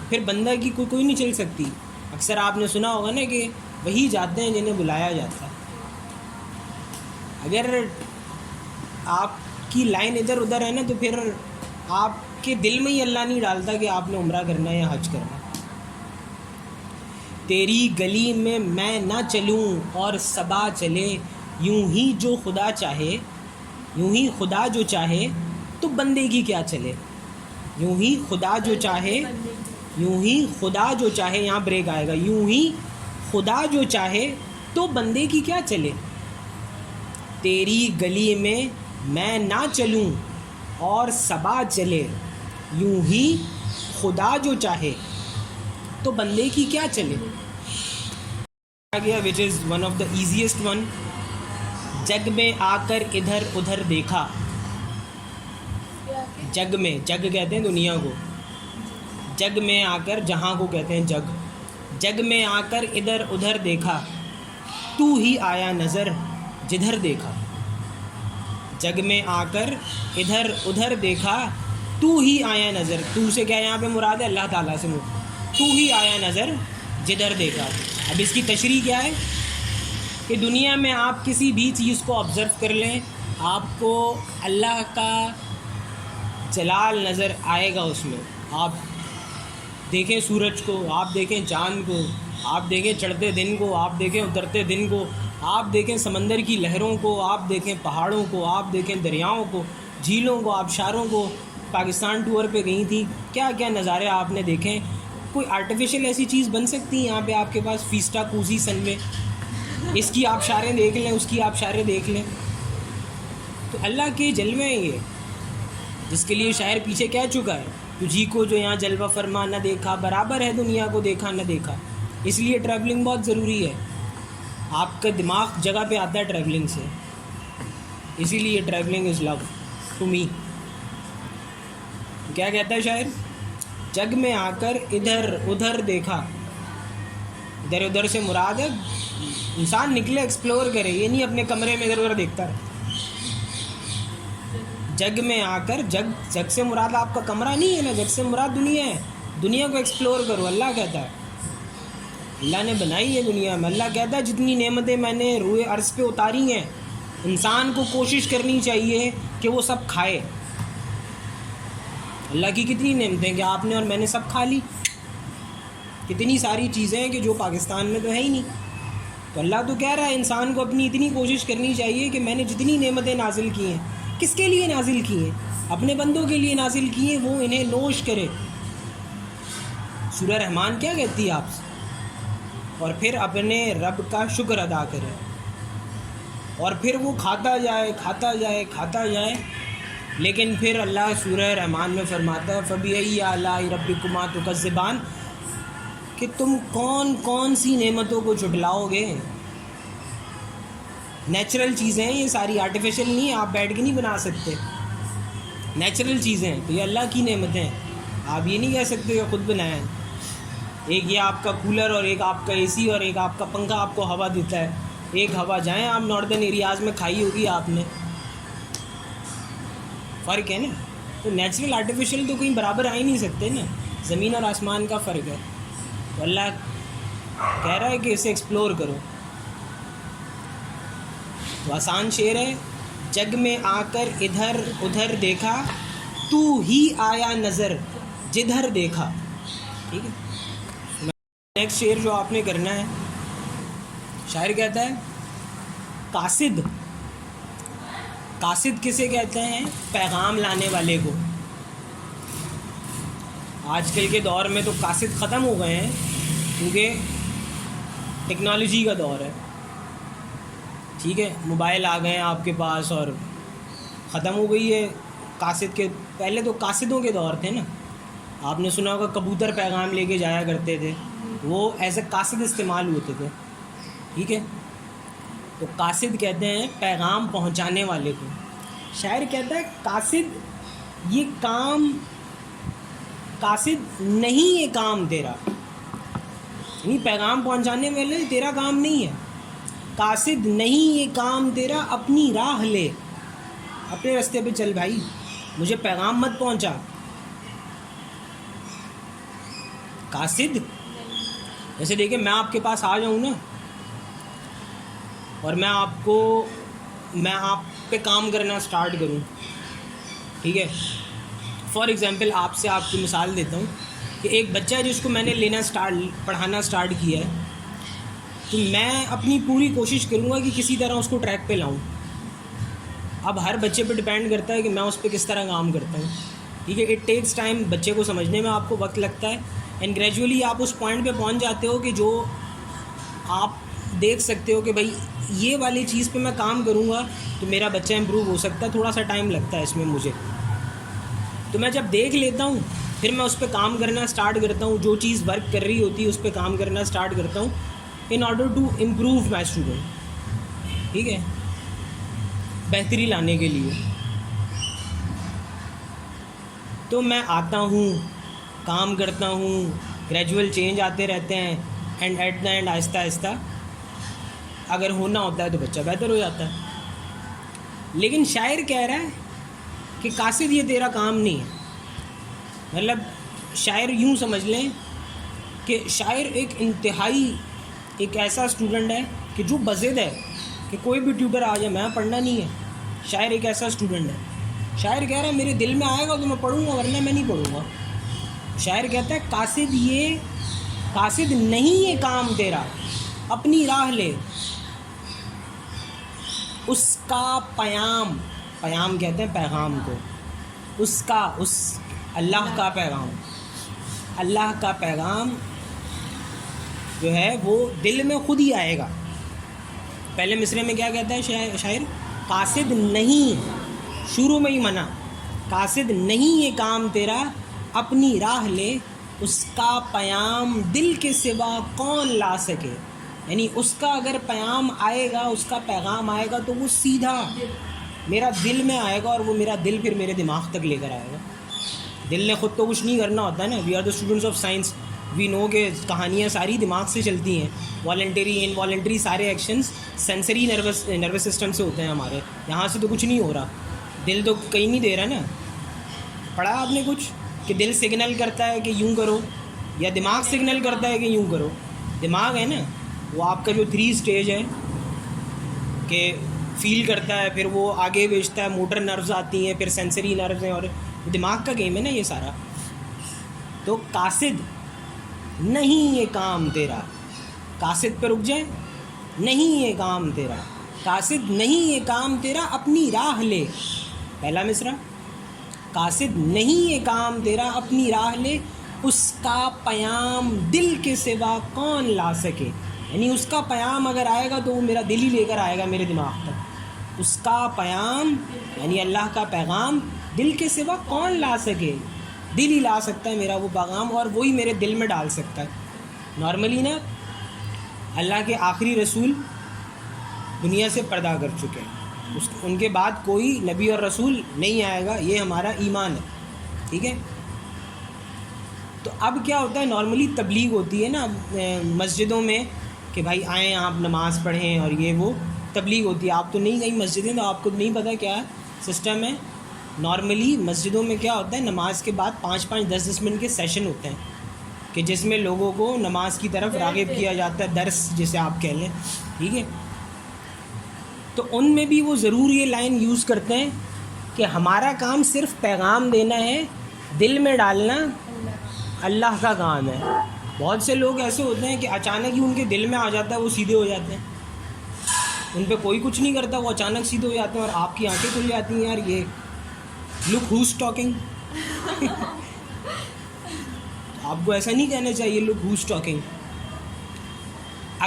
پھر بندہ کی کوئی نہیں چل سکتی. اکثر آپ نے سنا ہوگا نا کہ وہی جاتے ہیں جنہیں بلایا جاتا ہے. اگر آپ کی لائن ادھر ادھر ہے نا تو پھر آپ کے دل میں ہی اللہ نہیں ڈالتا کہ آپ نے عمرہ کرنا ہے یا حج کرنا ہے. تیری گلی میں میں نہ چلوں اور صبا چلے. یوں ہی جو خدا چاہے، یوں ہی خدا جو چاہے تو بندے کی کیا چلے. یوں ہی خدا جو چاہے، یوں ہی خدا جو چاہے، یہاں بریک آئے گا. یوں ہی خدا جو چاہے تو بندے کی کیا چلے. تیری گلی میں نہ چلوں اور صبا چلے. یوں ہی خدا جو چاہے تو بندے کی کیا چلے. Which is one of the easiest one. جگ میں آ کر ادھر ادھر دیکھا. جگ میں، جگ کہتے ہیں دنیا کو، جگ میں آ کر، جہاں کو کہتے ہیں جگ. جگ میں آ کر ادھر ادھر دیکھا، تو ہی آیا نظر جدھر دیکھا. جگ میں آ کر ادھر ادھر دیکھا، تو ہی آیا نظر. تو سے کیا یہاں پہ مراد ہے؟ اللہ تعالیٰ سے مراد. تو ہی آیا نظر جدھر دیکھا. اب اس کی تشریح کیا ہے کہ دنیا میں آپ کسی بھی چیز کو آبزرو کر لیں، آپ کو اللہ کا جلال نظر آئے گا. اس میں آپ دیکھیں سورج کو، آپ دیکھیں چاند کو، آپ دیکھیں چڑھتے دن کو، آپ دیکھیں اترتے دن کو، آپ دیکھیں سمندر کی لہروں کو، آپ دیکھیں پہاڑوں کو، آپ دیکھیں دریاؤں کو، جھیلوں کو، آبشاروں کو. پاکستان ٹور پہ گئی تھی، کیا کیا نظارے آپ نے دیکھیں. کوئی آرٹیفیشل ایسی چیز بن سکتی ہے یہاں پہ آپ کے پاس فیسٹا کوزی سن میں؟ اس کی آبشاریں دیکھ لیں، اس کی آبشاریں دیکھ لیں. تو اللہ کے جلوے ہیں یہ، جس کے لیے شاعر پیچھے کہہ چکا ہے تجھی کو جو یہاں جلوہ فرما نہ دیکھا، برابر ہے دنیا کو دیکھا نہ دیکھا. اس لیے ٹریولنگ بہت ضروری ہے. آپ کا دماغ جگہ پہ آتا ہے ٹریولنگ سے، اسی لیے travelling is love to me. کیا کہتا ہے شاعر؟ جگ میں آ کر ادھر ادھر دیکھا. ادھر ادھر سے مراد ہے انسان نکلے، ایکسپلور کرے، یہ نہیں اپنے کمرے میں ادھر ادھر دیکھتا رہے. جگ میں آ کر جگ سے مراد آپ کا کمرہ نہیں ہے نا, جگ سے مراد دنیا ہے. دنیا کو ایکسپلور کرو, اللہ کہتا ہے. اللہ نے بنائی ہے دنیا میں. اللہ کہتا ہے جتنی نعمتیں میں نے روئے عرض پہ اتاری ہیں, انسان کو کوشش کرنی چاہیے کہ وہ سب کھائے. اللہ کی کتنی نعمتیں کہ آپ نے اور میں نے سب کھا لی. کتنی ساری چیزیں ہیں کہ جو پاکستان میں تو ہے ہی نہیں. تو اللہ تو کہہ رہا ہے انسان کو اپنی اتنی کوشش کرنی چاہیے کہ میں نے جتنی نعمتیں نازل کی ہیں, کس کے لیے نازل کی ہیں؟ اپنے بندوں کے لیے نازل کی ہیں, وہ انہیں نوش کرے. سورہ رحمان کیا کہتی ہے آپ سے؟ اور پھر اپنے رب کا شکر ادا کرے, اور پھر وہ کھاتا جائے کھاتا جائے کھاتا جائے. لیکن پھر اللہ سورہ رحمان میں فرماتا ہے فَبِأَيِّ آلَاءِ رَبِّكُمَا تُكَذِّبَانِ, کہ تم کون کون سی نعمتوں کو جھٹلاؤ گے. نیچرل چیزیں ہیں یہ ساری, آرٹیفیشل نہیں, آپ بیٹھ کے نہیں بنا سکتے. نیچرل چیزیں ہیں تو یہ اللہ کی نعمتیں ہیں. آپ یہ نہیں کہہ سکتے کہ خود بنایا ہے. ایک یہ آپ کا کولر اور ایک آپ کا اے سی اور ایک آپ کا پنکھا آپ کو ہوا دیتا ہے. ایک ہوا جائیں آپ ناردرن ایریاز میں کھائی ہوگی آپ نے, فرق ہے نا. تو نیچرل آرٹیفیشل تو کہیں برابر آ ہی نہیں سکتے نا, زمین اور آسمان کا فرق ہے. تو اللہ کہہ رہا ہے کہ اسے ایکسپلور کرو. تو آسان شعر ہے, جگ میں آ کر ادھر ادھر دیکھا, تو ہی آیا نظر جدھر دیکھا. ٹھیک ہے, نیکسٹ شعر جو آپ نے کرنا ہے, شاعر کہتا ہے قاصد. قاصد کسے کہتے ہیں؟ پیغام لانے والے کو. آج کل کے دور میں تو قاصد ختم ہو گئے ہیں کیونکہ ٹیکنالوجی کا دور ہے. ٹھیک ہے, موبائل آ گئے ہیں آپ کے پاس اور ختم ہو گئی ہے قاصد کے. پہلے تو قاصدوں کے دور تھے نا, آپ نے سنا ہوگا کبوتر پیغام لے کے جایا کرتے تھے, وہ ایز اے قاصد استعمال ہوتے تھے. ٹھیک ہے, تو قاصد کہتے ہیں پیغام پہنچانے والے کو. شاعر کہتا ہے قاصد یہ کام, قاصد نہیں یہ کام تیرا, یعنی پیغام پہنچانے والے تیرا کام نہیں ہے. قاصد نہیں یہ کام تیرا, اپنی راہ لے, اپنے راستے پہ چل بھائی, مجھے پیغام مت پہنچا. قاصد جیسے دیکھیں میں آپ کے پاس آ جاؤں نا اور میں آپ پہ کام کرنا سٹارٹ کروں. ٹھیک ہے, فار ایگزامپل آپ سے آپ کی مثال دیتا ہوں کہ ایک بچہ ہے جس کو میں نے پڑھانا سٹارٹ کیا ہے, تو میں اپنی پوری کوشش کروں گا کہ کسی طرح اس کو ٹریک پہ لاؤں. اب ہر بچے پہ ڈپینڈ کرتا ہے کہ میں اس پہ کس طرح کام کرتا ہوں. ٹھیک ہے, اٹ ٹیکس ٹائم, بچے کو سمجھنے میں آپ کو وقت لگتا ہے, اینڈ گریجولی آپ اس پوائنٹ پہ پہنچ جاتے ہو کہ جو آپ دیکھ سکتے ہو کہ بھائی یہ والی چیز پہ میں کام کروں گا تو میرا بچہ امپروو ہو سکتا ہے. تھوڑا سا ٹائم لگتا ہے اس میں مجھے, تو میں جب دیکھ لیتا ہوں پھر میں اس پہ کام کرنا سٹارٹ کرتا ہوں. جو چیز ورک کر رہی ہوتی ہے اس پہ کام کرنا سٹارٹ کرتا ہوں in order to improve my student. ٹھیک ہے, بہتری لانے کے لیے. تو میں آتا ہوں, کام کرتا ہوں, گریجول چینج آتے رہتے ہیں, اینڈ ایٹ دا اینڈ آہستہ آہستہ اگر ہونا ہوتا ہے تو بچہ بہتر ہو جاتا ہے. لیکن شاعر کہہ رہا ہے کہ قاصد یہ تیرا کام نہیں ہے. مطلب شاعر یوں سمجھ لیں کہ شاعر ایک انتہائی ایک ایسا اسٹوڈنٹ ہے کہ جو بضد ہے کہ کوئی بھی ٹیوٹر آ جائے میں پڑھنا نہیں ہے. شاعر ایک ایسا اسٹوڈنٹ ہے. شاعر کہہ رہا ہے میرے دل میں آئے گا تو میں پڑھوں گا, ورنہ میں نہیں پڑھوں گا. شاعر کہتا ہے قاصد نہیں یہ کام تیرا, اپنی راہ لے. اس کا پیام کہتے ہیں پیغام کو, اس اللہ کا پیغام جو ہے وہ دل میں خود ہی آئے گا. پہلے مصرے میں کیا کہتا ہے شاعر؟ قاصد نہیں, شروع میں ہی منع, قاصد نہیں یہ کام تیرا, اپنی راہ لے. اس کا پیام دل کے سوا کون لا سکے. یعنی اس کا اگر پیام آئے گا, اس کا پیغام آئے گا تو وہ سیدھا میرا دل میں آئے گا, اور وہ میرا دل پھر میرے دماغ تک لے کر آئے گا. دل نے خود تو کچھ نہیں کرنا ہوتا ہے نا. We are the students of science, we know کہ کہانیاں ساری دماغ سے چلتی ہیں. والنٹری انوالنٹری سارے ایکشنز سینسری نروس سسٹم سے ہوتے ہیں ہمارے. یہاں سے تو کچھ نہیں ہو رہا. دل تو کہیں نہیں دے رہا نا. پڑھا آپ نے کچھ کہ دل سگنل کرتا ہے کہ یوں کرو, یا دماغ سگنل کرتا ہے کہ یوں کرو؟ دماغ ہے نا وہ آپ کا جو 3 اسٹیج ہے کہ فیل کرتا ہے, پھر وہ آگے بھیجتا ہے, موٹر نروز آتی ہیں, پھر سینسری نروز ہیں, اور دماغ کا گیم ہے نا یہ سارا. تو قاصد نہیں یہ کام تیرا, قاصد پہ رک جائیں, نہیں یہ کام تیرا, قاصد نہیں یہ کام تیرا, اپنی راہ لے. پہلا مصرع, قاصد نہیں یہ کام تیرا, اپنی راہ لے, اس کا پیام دل کے سوا کون لا سکے. یعنی اس کا پیام اگر آئے گا تو وہ میرا دل ہی لے کر آئے گا میرے دماغ تک. اس کا پیام یعنی اللہ کا پیغام دل کے سوا کون لا سکے. دل ہی لا سکتا ہے میرا وہ پیغام, اور وہی میرے دل میں ڈال سکتا ہے. نارملی نا اللہ کے آخری رسول دنیا سے پردہ کر چکے ہیں, ان کے بعد کوئی نبی اور رسول نہیں آئے گا, یہ ہمارا ایمان ہے. ٹھیک ہے. تو اب کیا ہوتا ہے, نارملی تبلیغ ہوتی ہے نا مسجدوں میں کہ بھائی آئیں آپ نماز پڑھیں, اور یہ وہ تبلیغ ہوتی ہے. آپ تو نہیں گئی مسجدیں, تو آپ کو نہیں پتہ کیا سسٹم ہے. نارملی مسجدوں میں کیا ہوتا ہے, نماز کے بعد 5-5 10-10 منٹ کے سیشن ہوتے ہیں کہ جس میں لوگوں کو نماز کی طرف راغب کیا جاتا ہے, درس جسے آپ کہہ لیں. ٹھیک ہے. تو ان میں بھی وہ ضرور یہ لائن یوز کرتے ہیں کہ ہمارا کام صرف پیغام دینا ہے, دل میں ڈالنا اللہ کا کام ہے. بہت سے لوگ ایسے ہوتے ہیں کہ اچانک ہی ان کے دل میں آ جاتا ہے, وہ سیدھے ہو جاتے ہیں, ان پہ کوئی کچھ نہیں کرتا, وہ اچانک سیدھے ہو جاتے ہیں, اور آپ کی آنکھیں کھل جاتی ہیں, یار یہ لک ہوز ٹاکنگ. آپ کو ایسا نہیں کہنا چاہیے لک ہوز ٹاکنگ.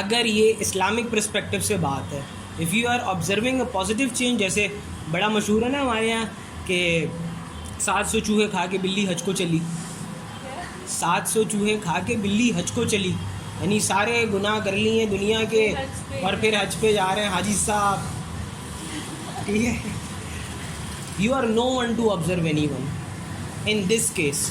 اگر یہ اسلامک پرسپیکٹو سے بات ہے, if you are observing a positive change, جیسے بڑا مشہور ہے نا ہمارے یہاں کہ 700 چوہے کھا کے بلی حج کو چلی. 700 چوہے کھا کے بلی حج کو چلی, یعنی سارے گناہ کر لی ہیں دنیا کے, اور پھر حج پہ جا رہے ہیں حاجی صاحب. ٹھیک ہے. You are no one to observe anyone in. ان دس کیس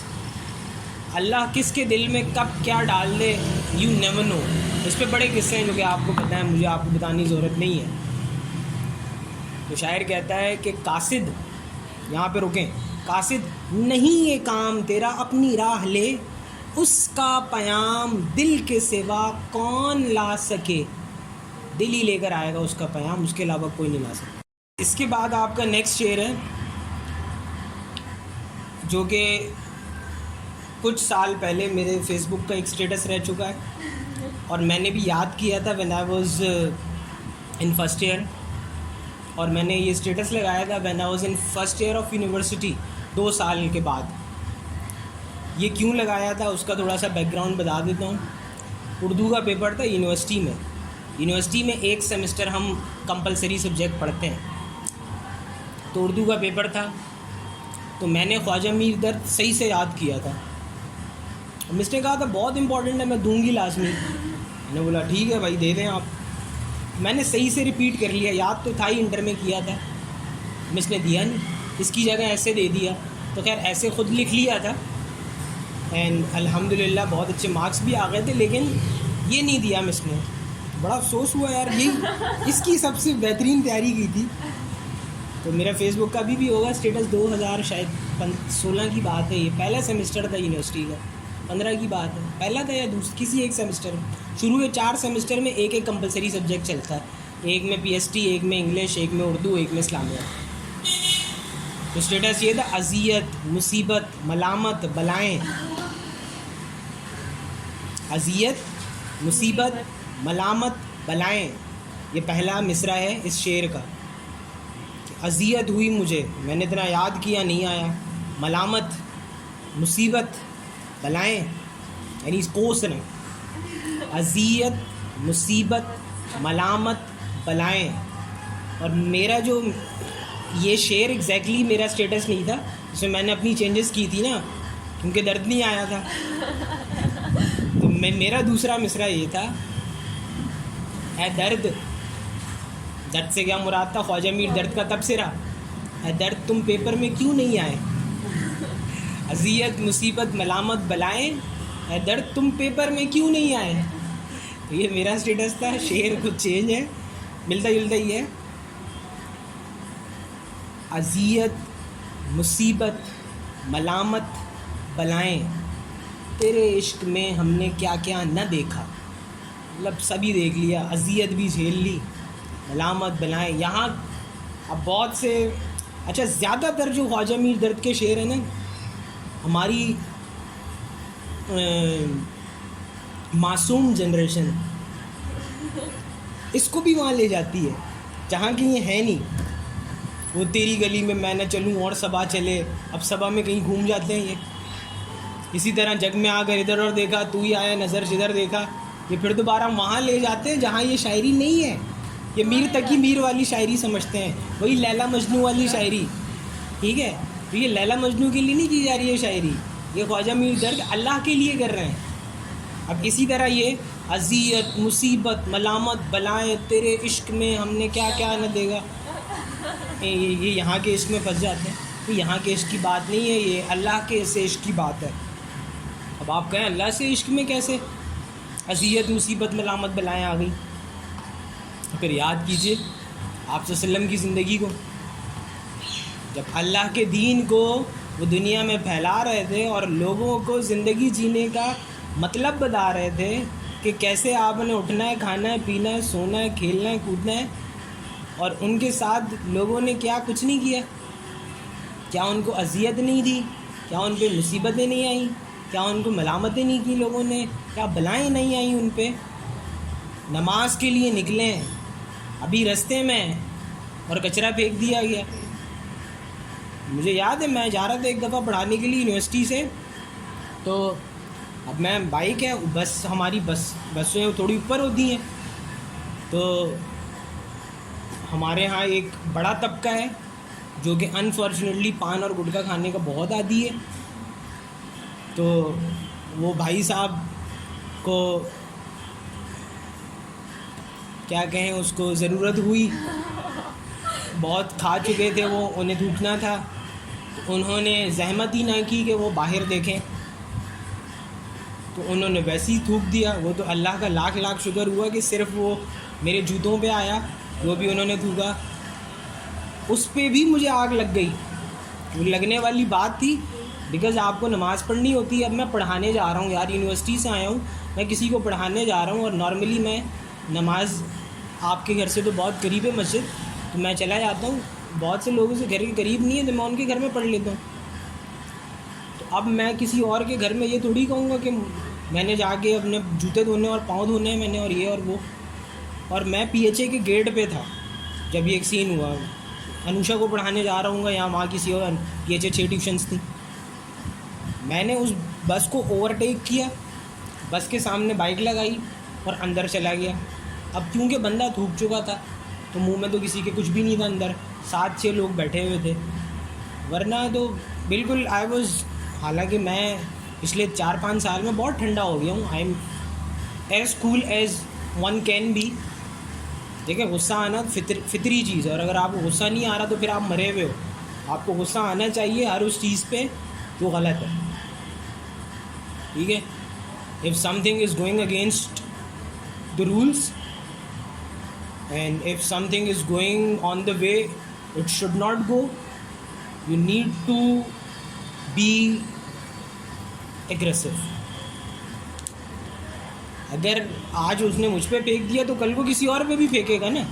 اللہ کس کے دل میں کب کیا ڈال دے, یو نیور نو. اس پہ بڑے قصے ہیں جو کہ آپ کو پتہ ہے, مجھے آپ کو بتانے کی ضرورت نہیں ہے. تو شاعر کہتا ہے کہ قاصد, یہاں پہ رکیں, قاصد نہیں یہ کام تیرا, اپنی راہ لے, اس کا پیام دل کے سوا کون لا سکے. دل ہی لے کر آئے گا اس کا پیام, اس کے علاوہ کوئی نہیں لا سکتا. اس کے بعد آپ کا نیکسٹ شعر ہے جو کہ کچھ سال پہلے میرے فیس بک کا ایک اسٹیٹس رہ چکا ہے, اور میں نے بھی یاد کیا تھا when I was in first year, اور میں نے یہ اسٹیٹس لگایا تھا when I was in first year of university, 2 سال کے بعد. یہ کیوں لگایا تھا اس کا تھوڑا سا بیک گراؤنڈ بتا دیتا ہوں. اردو کا پیپر تھا یونیورسٹی میں. یونیورسٹی میں ایک سیمسٹر ہم کمپلسری سبجیکٹ پڑھتے ہیں, تو اردو کا پیپر تھا. تو میں نے خواجہ میر درد صحیح سے یاد کیا تھا. مس نے کہا تھا بہت امپورٹنٹ ہے, میں دوں گی لازمی. میں نے بولا ٹھیک ہے بھائی دے دیں آپ. میں نے صحیح سے ریپیٹ کر لیا, یاد تو تھا ہی, انٹر میں کیا تھا. مس نے دیا نہیں, اس کی جگہ ایسے دے دیا. تو خیر ایسے خود لکھ لیا تھا, اینڈ الحمدللہ بہت اچھے مارکس بھی آ گئے تھے, لیکن یہ نہیں دیا مس نے. بڑا افسوس ہوا یار, یہ اس کی سب سے بہترین تیاری کی تھی. تو میرا فیس بک کا بھی ہوگا اسٹیٹس, 2016 کی بات ہے, یہ پہلا سیمسٹر تھا یونیورسٹی کا, 15 کی بات ہے, پہلا تھا یا کسی ایک سیمسٹر میں. شروع کے 4 سیمسٹر میں ایک کمپلسری سبجیکٹ چلتا ہے, ایک میں پی ایس ٹی, ایک میں انگلش, ایک میں اردو, ایک میں اسلامیات. تو اسٹیٹس یہ تھا, اذیت, مصیبت, ملامت, بلائیں. اذیت, مصیبت, ملامت, بلائیں, یہ پہلا مصرع ہے اس شعر کا. اذیت ہوئی مجھے, میں نے اتنا یاد کیا نہیں آیا. ملامت, مصیبت, بلائیں, یعنی اس کوس نے اذیت, مصیبت, ملامت, بلائیں. اور میرا جو یہ شعر ایگزیکٹلی میرا اسٹیٹس نہیں تھا, اس میں نے اپنی چینجز کی تھی نا, کیونکہ درد نہیں آیا تھا. تو میرا دوسرا مصرع یہ تھا, اے درد, درد سے کیا مراد تھا, خواجہ میر درد کا تبصرہ, اے درد تم پیپر میں کیوں نہیں آئے. اذیت, مصیبت, ملامت, بلائیں, اے درد تم پیپر میں کیوں نہیں آئے. تو یہ میرا اسٹیٹس تھا. شعر کچھ چینج ہے, ملتا جلتا ہی ہے. اذیت، مصیبت، ملامت، بلائیں، تیرے عشق میں ہم نے کیا کیا نہ دیکھا. مطلب سبھی دیکھ لیا، اذیت بھی جھیل لی، ملامت، بلائیں. یہاں اب بہت سے، اچھا زیادہ تر جو خواجہ میر درد کے شعر ہیں نا، ہماری معصوم جنریشن اس کو بھی وہاں لے جاتی ہے جہاں کہ یہ ہے نہیں. وہ تیری گلی میں نہ چلوں اور صبا چلے، اب صبا میں کہیں گھوم جاتے ہیں یہ. اسی طرح جگ میں آ کر ادھر اور دیکھا، تو ہی آیا نظر جدھر دیکھا. یہ پھر دوبارہ وہاں لے جاتے ہیں جہاں یہ شاعری نہیں ہے. یہ میر تقی میر والی شاعری سمجھتے ہیں، وہی لیلا مجنوں والی شاعری. ٹھیک ہے، تو یہ لیلا مجنوں کے لیے نہیں کی جا رہی ہے شاعری، یہ خواجہ میر درد اللہ کے لیے کر رہے ہیں. اب اسی طرح یہ اذیت، مصیبت، ملامت، بلائیں، تیرے عشق میں ہم نے کیا کیا نہ دیکھا، یہ یہاں کے عشق میں پھنس جاتے ہیں. تو یہاں کے عشق کی بات نہیں ہے، یہ اللہ کے سے عشق کی بات ہے. اب آپ کہیں اللہ سے عشق میں کیسے اذیت، مصیبت، ملامت، بلائیں آ گئی؟ پھر یاد کیجئے آپ صلی اللہ علیہ وسلم کی زندگی کو. جب اللہ کے دین کو وہ دنیا میں پھیلا رہے تھے اور لوگوں کو زندگی جینے کا مطلب بتا رہے تھے کہ کیسے آپ نے اٹھنا ہے، کھانا ہے، پینا ہے، سونا ہے، کھیلنا ہے، کودنا ہے، اور ان کے ساتھ لوگوں نے کیا کچھ نہیں کیا. کیا ان کو اذیت نہیں دی؟ کیا ان پہ مصیبتیں نہیں آئیں؟ کیا ان کو ملامتیں نہیں کی لوگوں نے؟ کیا بلائیں نہیں آئیں ان پہ؟ نماز کے لیے نکلیں، ابھی رستے میں اور کچرا پھینک دیا گیا. مجھے یاد ہے میں جا رہا تھا ایک دفعہ پڑھانے کے لیے یونیورسٹی سے، تو اب میں بائک ہے، بس ہماری بسیں تھوڑی اوپر ہوتی ہیں، تو ہمارے ہاں ایک بڑا طبقہ ہے جو کہ انفارچونیٹلی پان اور گٹکا کھانے کا بہت عادی ہے. تو وہ بھائی صاحب کو کیا کہیں، اس کو ضرورت ہوئی، بہت کھا چکے تھے وہ، انہیں تھوکنا تھا، تو انہوں نے زحمت ہی نہ کی کہ وہ باہر دیکھیں، تو انہوں نے ویسے ہی تھوک دیا. وہ تو اللہ کا لاکھ لاکھ شکر ہوا کہ صرف وہ میرے جوتوں پہ آیا، وہ بھی انہوں نے تھوکا. اس پہ بھی مجھے آگ لگ گئی. وہ لگنے والی بات تھی بیکاز آپ کو نماز پڑھنی ہوتی ہے. اب میں پڑھانے جا رہا ہوں یار، یونیورسٹی سے آیا ہوں، میں کسی کو پڑھانے جا رہا ہوں، اور نارملی میں نماز آپ کے گھر سے تو بہت قریب ہے مسجد، تو میں چلا جاتا ہوں. بہت سے لوگوں سے گھر کے قریب نہیں ہے تو میں ان کے گھر میں پڑھ لیتا ہوں. تو اب میں کسی اور کے گھر میں یہ تھوڑی کہوں گا کہ میں نے جا کے اپنے جوتے دھونے اور پاؤں دھونے ہیں میں نے، اور یہ اور وہ. اور میں پی ایچ اے کے گیٹ پہ تھا جب یہ ایک سین ہوا. انوشا کو پڑھانے جا رہا ہوں گا، یہاں وہاں کسی اور پی ایچ اے 6 ٹیوشنس تھیں. میں نے اس بس کو اوورٹیک کیا، بس کے سامنے بائک لگائی اور اندر چلا گیا. اب کیونکہ بندہ تھوک چکا تھا تو منہ میں تو کسی کے کچھ بھی نہیں تھا، اندر 7-6 لوگ بیٹھے ہوئے تھے. ورنہ تو بالکل آئی واز، حالانکہ میں پچھلے 4-5 سال میں بہت ٹھنڈا ہو گیا ہوں. I am as cool as one can be. دیکھیں غصہ آنا فطری چیز ہے، اور اگر آپ کو غصہ نہیں آ رہا تو پھر آپ مرے ہوئے ہو. آپ کو غصہ آنا چاہیے ہر اس چیز پہ جو غلط ہے. ٹھیک ہے، if something is going against the rules and if something is going on the way it should not go, you need to be aggressive. اگر آج اس نے مجھ پہ پھینک دیا تو کل کو کسی اور پہ بھی پھینکے گا نا.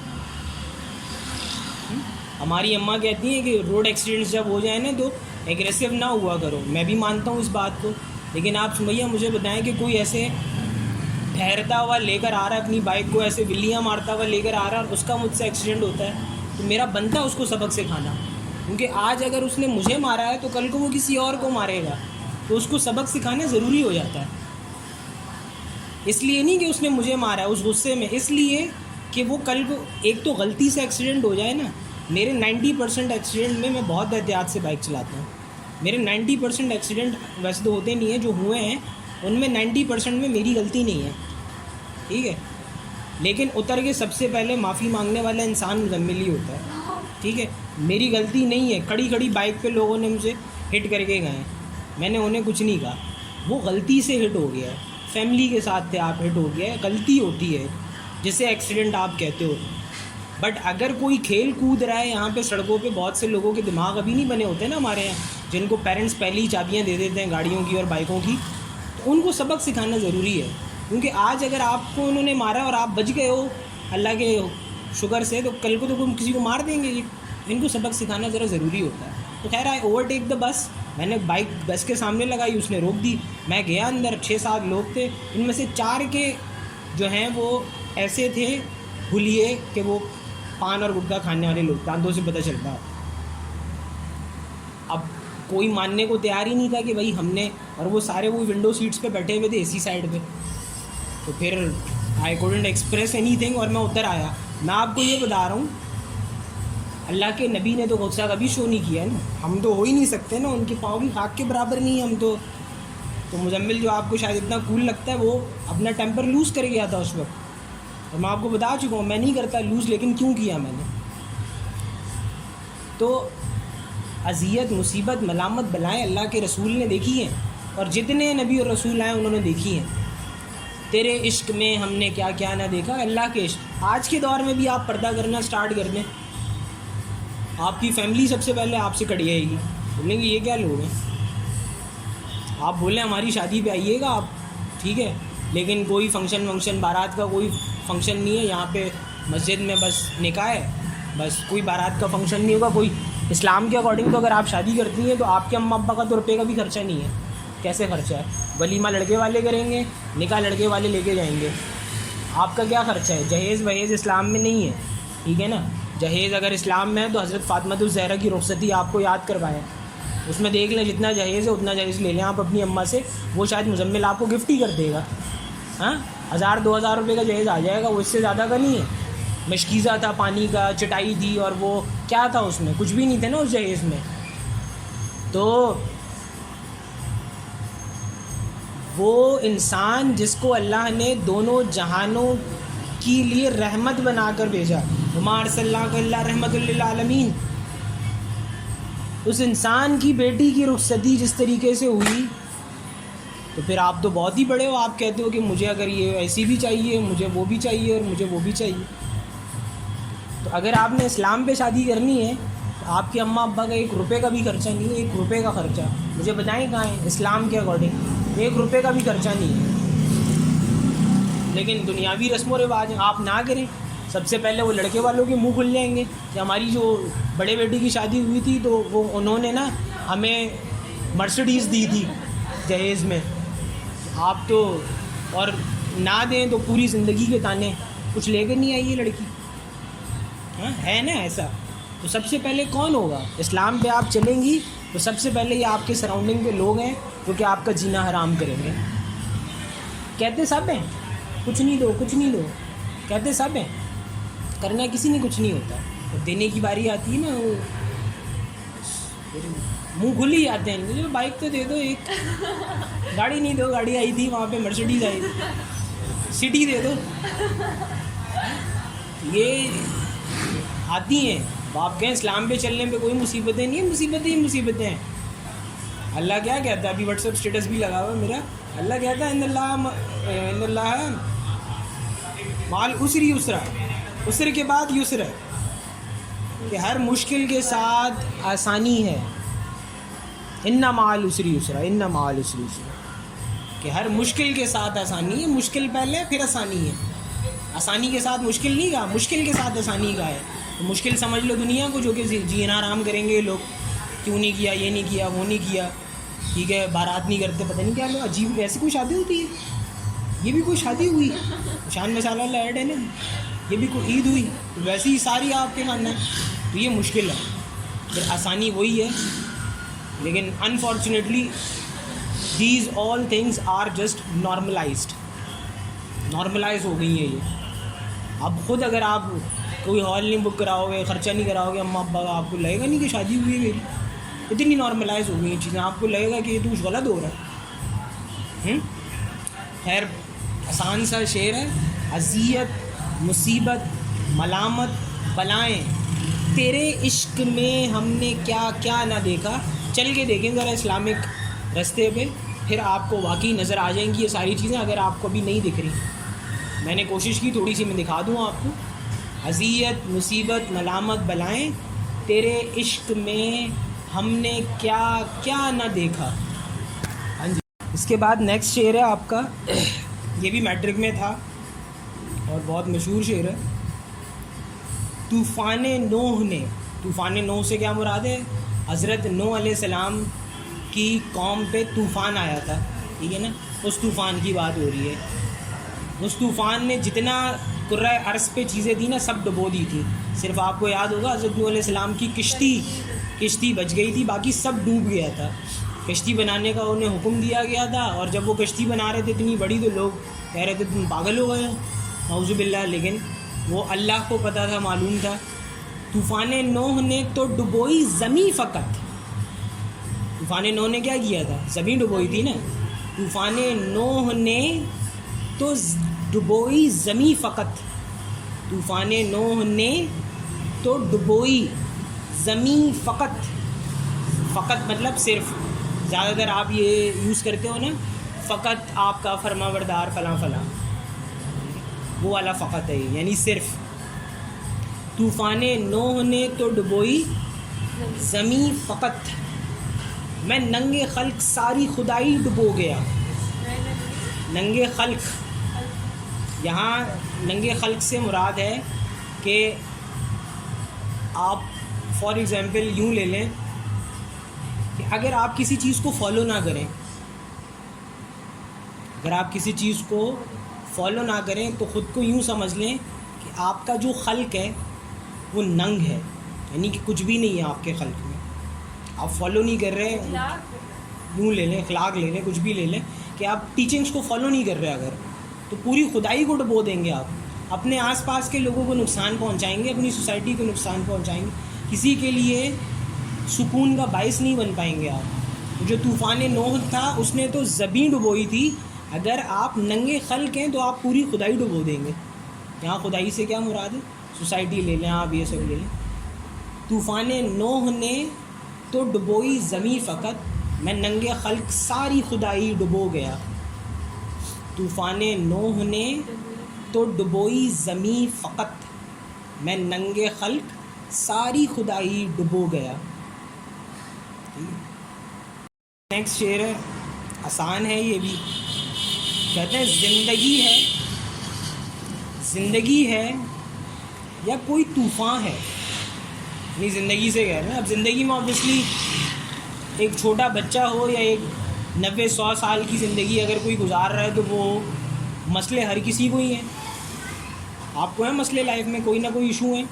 ہماری اماں کہتی ہیں کہ روڈ ایکسیڈنٹس جب ہو جائیں نا تو ایگریسو نہ ہوا کرو. میں بھی مانتا ہوں اس بات کو، لیکن آپ سمجھیے مجھے بتائیں کہ کوئی ایسے ٹھہرتا ہوا لے کر آ رہا ہے اپنی بائک کو، ایسے ولیاں مارتا ہوا لے کر آ رہا ہے، اور اس کا مجھ سے ایکسیڈنٹ ہوتا ہے، تو میرا بنتا اس کو سبق سکھانا. کیونکہ آج اگر اس نے مجھے مارا ہے تو کل کو وہ کسی اور کو مارے گا، تو اس کو سبق سکھانا ضروری ہو جاتا ہے. اس لیے نہیں کہ اس نے مجھے مارا ہے اس غصے میں، اس لیے کہ وہ کل کو ایک تو غلطی سے ایکسیڈنٹ ہو جائے نا. میرے 90% ایکسیڈنٹ میں بہت احتیاط سے بائک چلاتا ہوں. میرے 90% ایکسیڈنٹ ویسے تو ہوتے نہیں ہیں، جو ہوئے ہیں ان میں 90% میں میری غلطی نہیں ہے. ٹھیک ہے، لیکن اتر کے سب سے پہلے معافی مانگنے والا انسان مزمل ہی ہوتا ہے. ٹھیک ہے، میری غلطی نہیں ہے. کھڑی کھڑی بائک پہ لوگوں نے مجھے ہٹ کر کے گئے، میں نے انہیں کچھ نہیں کہا، وہ غلطی سے ہٹ ہو گیا ہے. فیملی کے ساتھ تھے، آپ ہٹ ہو گیا ہے، غلطی ہوتی ہے جسے ایکسیڈنٹ آپ کہتے ہو. بٹ اگر کوئی کھیل کود رہا ہے یہاں پہ سڑکوں پہ، بہت سے لوگوں کے دماغ ابھی نہیں بنے ہوتے ہیں نا ہمارے یہاں، جن کو پیرنٹس پہلے ہی چابیاں دے دیتے ہیں گاڑیوں کی اور بائکوں کی، تو ان کو سبق سکھانا ضروری ہے. کیونکہ آج اگر آپ کو انہوں نے مارا اور آپ بچ گئے ہو اللہ کے شکر سے، تو کل کو تو کسی کو مار دیں گے. ان کو سبق سکھانا ذرا ضروری ہوتا ہے. تو خیر آئی اوور ٹیک دا بس. میں نے بائک بس کے سامنے لگائی، اس نے روک دی. میں گیا اندر، 6-7 لوگ تھے، ان میں سے 4 کے جو ہیں وہ ایسے تھے بھولیے کہ وہ پان اور گٹکا کھانے والے لوگ، دانتوں سے پتہ چلتا. اب کوئی ماننے کو تیار ہی نہیں تھا کہ بھائی ہم نے، اور وہ سارے وہ ونڈو سیٹس پہ بیٹھے ہوئے تھے اسی سائڈ پہ. تو پھر I couldn't express anything اور میں ادھر آیا. میں آپ کو یہ بتا رہا ہوں، اللہ کے نبی نے تو غصہ کبھی شو نہیں کیا ہے نا. ہم تو ہو ہی نہیں سکتے نا، ان کے پاؤں کی خاک کے برابر نہیں ہم تو. مزمل جو آپ کو شاید اتنا کول لگتا ہے، وہ اپنا ٹیمپر لوز کر گیا تھا اس وقت. اور میں آپ کو بتا چکا ہوں میں نہیں کرتا لوز، لیکن کیوں کیا میں نے. تو اذیت، مصیبت، ملامت، بلائیں اللہ کے رسول نے دیکھی ہیں، اور جتنے نبی اور رسول آئے انہوں نے دیکھی ہیں. تیرے عشق میں ہم نے کیا کیا نہ دیکھا. اللہ کے عشق. آج کے دور میں بھی آپ پردہ کرنا سٹارٹ کر دیں، آپ کی فیملی سب سے پہلے آپ سے کٹ جائے گی. بولیں گے یہ کیا لوگ ہیں. آپ بولیں ہماری شادی پہ آئیے گا آپ، ٹھیک ہے، لیکن کوئی فنکشن بارات کا کوئی فنکشن نہیں ہے یہاں پہ. مسجد میں بس نکاح ہے، بس کوئی بارات کا فنکشن نہیں ہوگا. کوئی اسلام کے اکارڈنگ تو اگر آپ شادی کرتی ہیں تو آپ کے اماں ابا کا تو روپے کا بھی خرچہ نہیں ہے. کیسے خرچہ ہے؟ ولیمہ لڑکے والے کریں گے، نکاح لڑکے والے لے کے جائیں گے. آپ کا کیا خرچہ ہے؟ جہیز وہیز اسلام میں نہیں ہے، ٹھیک ہے نا. جہیز اگر اسلام میں ہے تو حضرت فاطمہ الزہرا کی رخصتی آپ کو یاد کروائیں، اس میں دیکھ لیں جتنا جہیز ہے اتنا جہیز لے لیں آپ اپنی اماں سے. وہ شاید مزمل آپ کو گفٹ ہی کر دے گا. ہاں 1000-2000 روپے کا جہیز آ جائے گا، وہ اس سے زیادہ کا نہیں ہے. مشکیزہ تھا، پانی کا، چٹائی تھی، اور وہ کیا تھا اس میں، کچھ بھی نہیں تھے نا اس جہیز میں. تو وہ انسان جس کو اللہ نے دونوں جہانوں کے لیے رحمت بنا کر بھیجا، وما ارسلناک الا رحمۃ للعالمین، اس انسان کی بیٹی کی رخصتی جس طریقے سے ہوئی، تو پھر آپ تو بہت ہی بڑے ہو. آپ کہتے ہو کہ مجھے اگر یہ ایسی بھی چاہیے، مجھے وہ بھی چاہیے، اور مجھے وہ بھی چاہیے. تو اگر آپ نے اسلام پہ شادی کرنی ہے تو آپ کے اماں ابا کا 1 روپے کا بھی خرچہ نہیں ہے. 1 روپے کا خرچہ مجھے بتائیں کہاں ہے اسلام کے اکارڈنگ؟ 1 روپے کا بھی خرچہ نہیں ہے. لیکن دنیاوی رسم و رواج آپ نہ کریں. سب سے پہلے وہ لڑکے والوں کے منہ کھل جائیں گے کہ ہماری جو بڑے بیٹی کی شادی ہوئی تھی تو وہ انہوں نے نا ہمیں مرسڈیز دی تھی جہیز میں. آپ تو اور نہ دیں تو پوری زندگی کے تانے، کچھ لے کے نہیں آئی یہ لڑکی. ہاں ہے نا ایسا. تو سب سے پہلے کون ہوگا؟ اسلام پہ آپ چلیں گی تو سب سے پہلے یہ آپ کے سراؤنڈنگ کے لوگ ہیں جو کہ آپ کا جینا حرام کریں گے. کہتے سب ہیں کچھ نہیں دو، کچھ نہیں دو، کہتے سب ہیں، کرنا کسی نے کچھ نہیں ہوتا. تو دینے کی باری آتی ہے نا، وہ منہ کھل ہی جاتے ہیں. مجھے بائک تو دے دو، ایک گاڑی نہیں دو، گاڑی آئی تھی وہاں پہ مرسڈیز آئی تھی، سٹی دے دو. یہ آتی ہیں. آپ کہیں اسلام پہ چلنے پہ کوئی مصیبتیں نہیں ہیں. مصیبتیں ہی مصیبتیں ہیں. اللہ کیا کہتا ہے؟ ابھی واٹس ایپ اسٹیٹس بھی لگا ہوا ہے میرا. اللہ کہتا ہے ان اللہ مال عسری یسرا، عسر کے بعد یسر ہے، کہ ہر مشکل کے ساتھ آسانی ہے. ان مال عسری یسرا، ان مال عسری یسرا، کہ ہر مشکل کے ساتھ آسانی ہے. مشکل پہلے پھر آسانی ہے. آسانی کے ساتھ مشکل نہیں کہا، مشکل کے ساتھ آسانی کا ہے. تو مشکل سمجھ لو دنیا کو، جو کہ جینا آرام کریں گے لوگ. کیوں نہیں کیا، یہ نہیں کیا، وہ نہیں کیا، ٹھیک ہے، بارات نہیں کرتے، پتہ نہیں کیا لوگ. عجیب ایسی کوئی شادی ہوتی ہے؟ یہ بھی کوئی شادی ہوئی؟ شان میں صلی اللہ ایڈ ہے نا. یہ بھی کوئی عید ہوئی؟ ویسے ہی ساری آپ کے ماننا ہے. تو یہ مشکل ہے. پھر آسانی وہی ہے. لیکن unfortunately these all things are just normalized ہو گئی ہیں یہ. اب خود اگر آپ کوئی ہال نہیں بک کراؤ گے، خرچہ نہیں کراؤ گے اماں ابا کا، آپ کو لگے گا نہیں کہ شادی ہوئی ہے میری. اتنی نارملائز ہو گئی ہیں چیزیں، آپ کو لگے گا کہ یہ تو کچھ غلط ہو رہا ہے. خیر آسان سا شعر ہے. اذیت، مصیبت، ملامت، بلائیں، تیرے عشق میں ہم نے کیا کیا نہ دیکھا. چل کے دیکھیں ذرا اسلامک رستے پہ، پھر آپ کو واقعی نظر آ جائیں گی یہ ساری چیزیں. اگر آپ کو ابھی نہیں دکھ رہی، میں نے کوشش کی تھوڑی سی میں دکھا دوں آپ کو. اذیت مصیبت ملامت بلائیں تیرے عشق میں ہم نے کیا کیا نہ دیکھا. ہاں جی. اس کے بعد نیکسٹ شعر ہے آپ کا, یہ بھی میٹرک میں تھا اور بہت مشہور شعر ہے. طوفان نوح نے, طوفان نوح سے کیا مراد ہے؟ حضرت نوح علیہ السلام کی قوم پہ طوفان آیا تھا, ٹھیک ہے نا, اس طوفان کی بات ہو رہی ہے. اس طوفان نے جتنا کرۂ ارض پہ چیزیں تھیں نا سب ڈبو دی تھی. صرف آپ کو یاد ہوگا حضرت نوح علیہ السلام کی کشتی بچ گئی تھی, باقی سب ڈوب گیا تھا. کشتی بنانے کا انہیں حکم دیا گیا تھا, اور جب وہ کشتی بنا رہے تھے اتنی بڑی تو لوگ کہہ رہے تھے تم پاگل ہو گئے نعوذ باللہ, لیکن وہ اللہ کو پتہ تھا, معلوم تھا. طوفان نوح نے تو ڈبوئی زمیں فقط. طوفان نوح نے کیا کیا تھا؟ زمین ڈبوئی تھی نا. طوفان نوح نے تو ڈبوئی زمیں فقط. طوفان نوح نے تو ڈبوئی زمیں فقط. فقط مطلب صرف, زیادہ تر آپ یہ یوز کرتے ہو نا, فقط آپ کا فرما بردار فلاں فلاں, وہ والا فقط ہے, یعنی صرف. طوفان نوح نے تو ڈبوئی زمیں فقط, میں ننگے خلق ساری خدائی ڈبو گیا. ننگے خلق, یہاں ننگے خلق سے مراد ہے کہ آپ فار ایگزامپل یوں لے لیں کہ اگر آپ کسی چیز کو فالو نہ کریں, اگر آپ کسی چیز کو فالو نہ کریں تو خود کو یوں سمجھ لیں کہ آپ کا جو خلق ہے وہ ننگ ہے, یعنی کہ کچھ بھی نہیں ہے آپ کے خلق میں. آپ فالو نہیں کر رہے, یوں لے لیں, اخلاق لے لیں, کچھ بھی لے لیں, کہ آپ ٹیچنگس کو فالو نہیں کر رہے اگر, تو پوری خدائی کو ڈبو دیں گے آپ. اپنے آس پاس کے لوگوں کو نقصان پہنچائیں گے, اپنی سوسائٹی کو نقصان پہنچائیں گے, کسی کے لیے سکون کا باعث نہیں بن پائیں گے آپ. جو طوفان نوح تھا اس نے تو زمین ڈبوئی تھی, اگر آپ ننگے خلق ہیں تو آپ پوری خدائی ڈبو دیں گے. یہاں خدائی سے کیا مراد ہے؟ سوسائٹی لے لیں آپ, یہ سب لے لیں. طوفان نوح نے تو ڈبوئی زمیں فقط, میں ننگے خلق ساری خدائی ڈبو گیا. طوفان نوح نے تو ڈبوئی زمیں فقط, میں ننگے خلق ساری خدائی ڈبو گیا. نیکسٹ شعر ہے, آسان ہے یہ بھی. کہتے ہیں زندگی ہے یا کوئی طوفان ہے, یعنی زندگی سے کہہ رہے ہیں. اب زندگی میں آبویسلی ایک چھوٹا بچہ ہو یا ایک 90-100 سال کی زندگی اگر کوئی گزار رہا ہے تو وہ مسئلے ہر کسی کو ہی ہیں. آپ کو ہیں مسئلے لائف میں, کوئی نہ کوئی ایشو ہیں,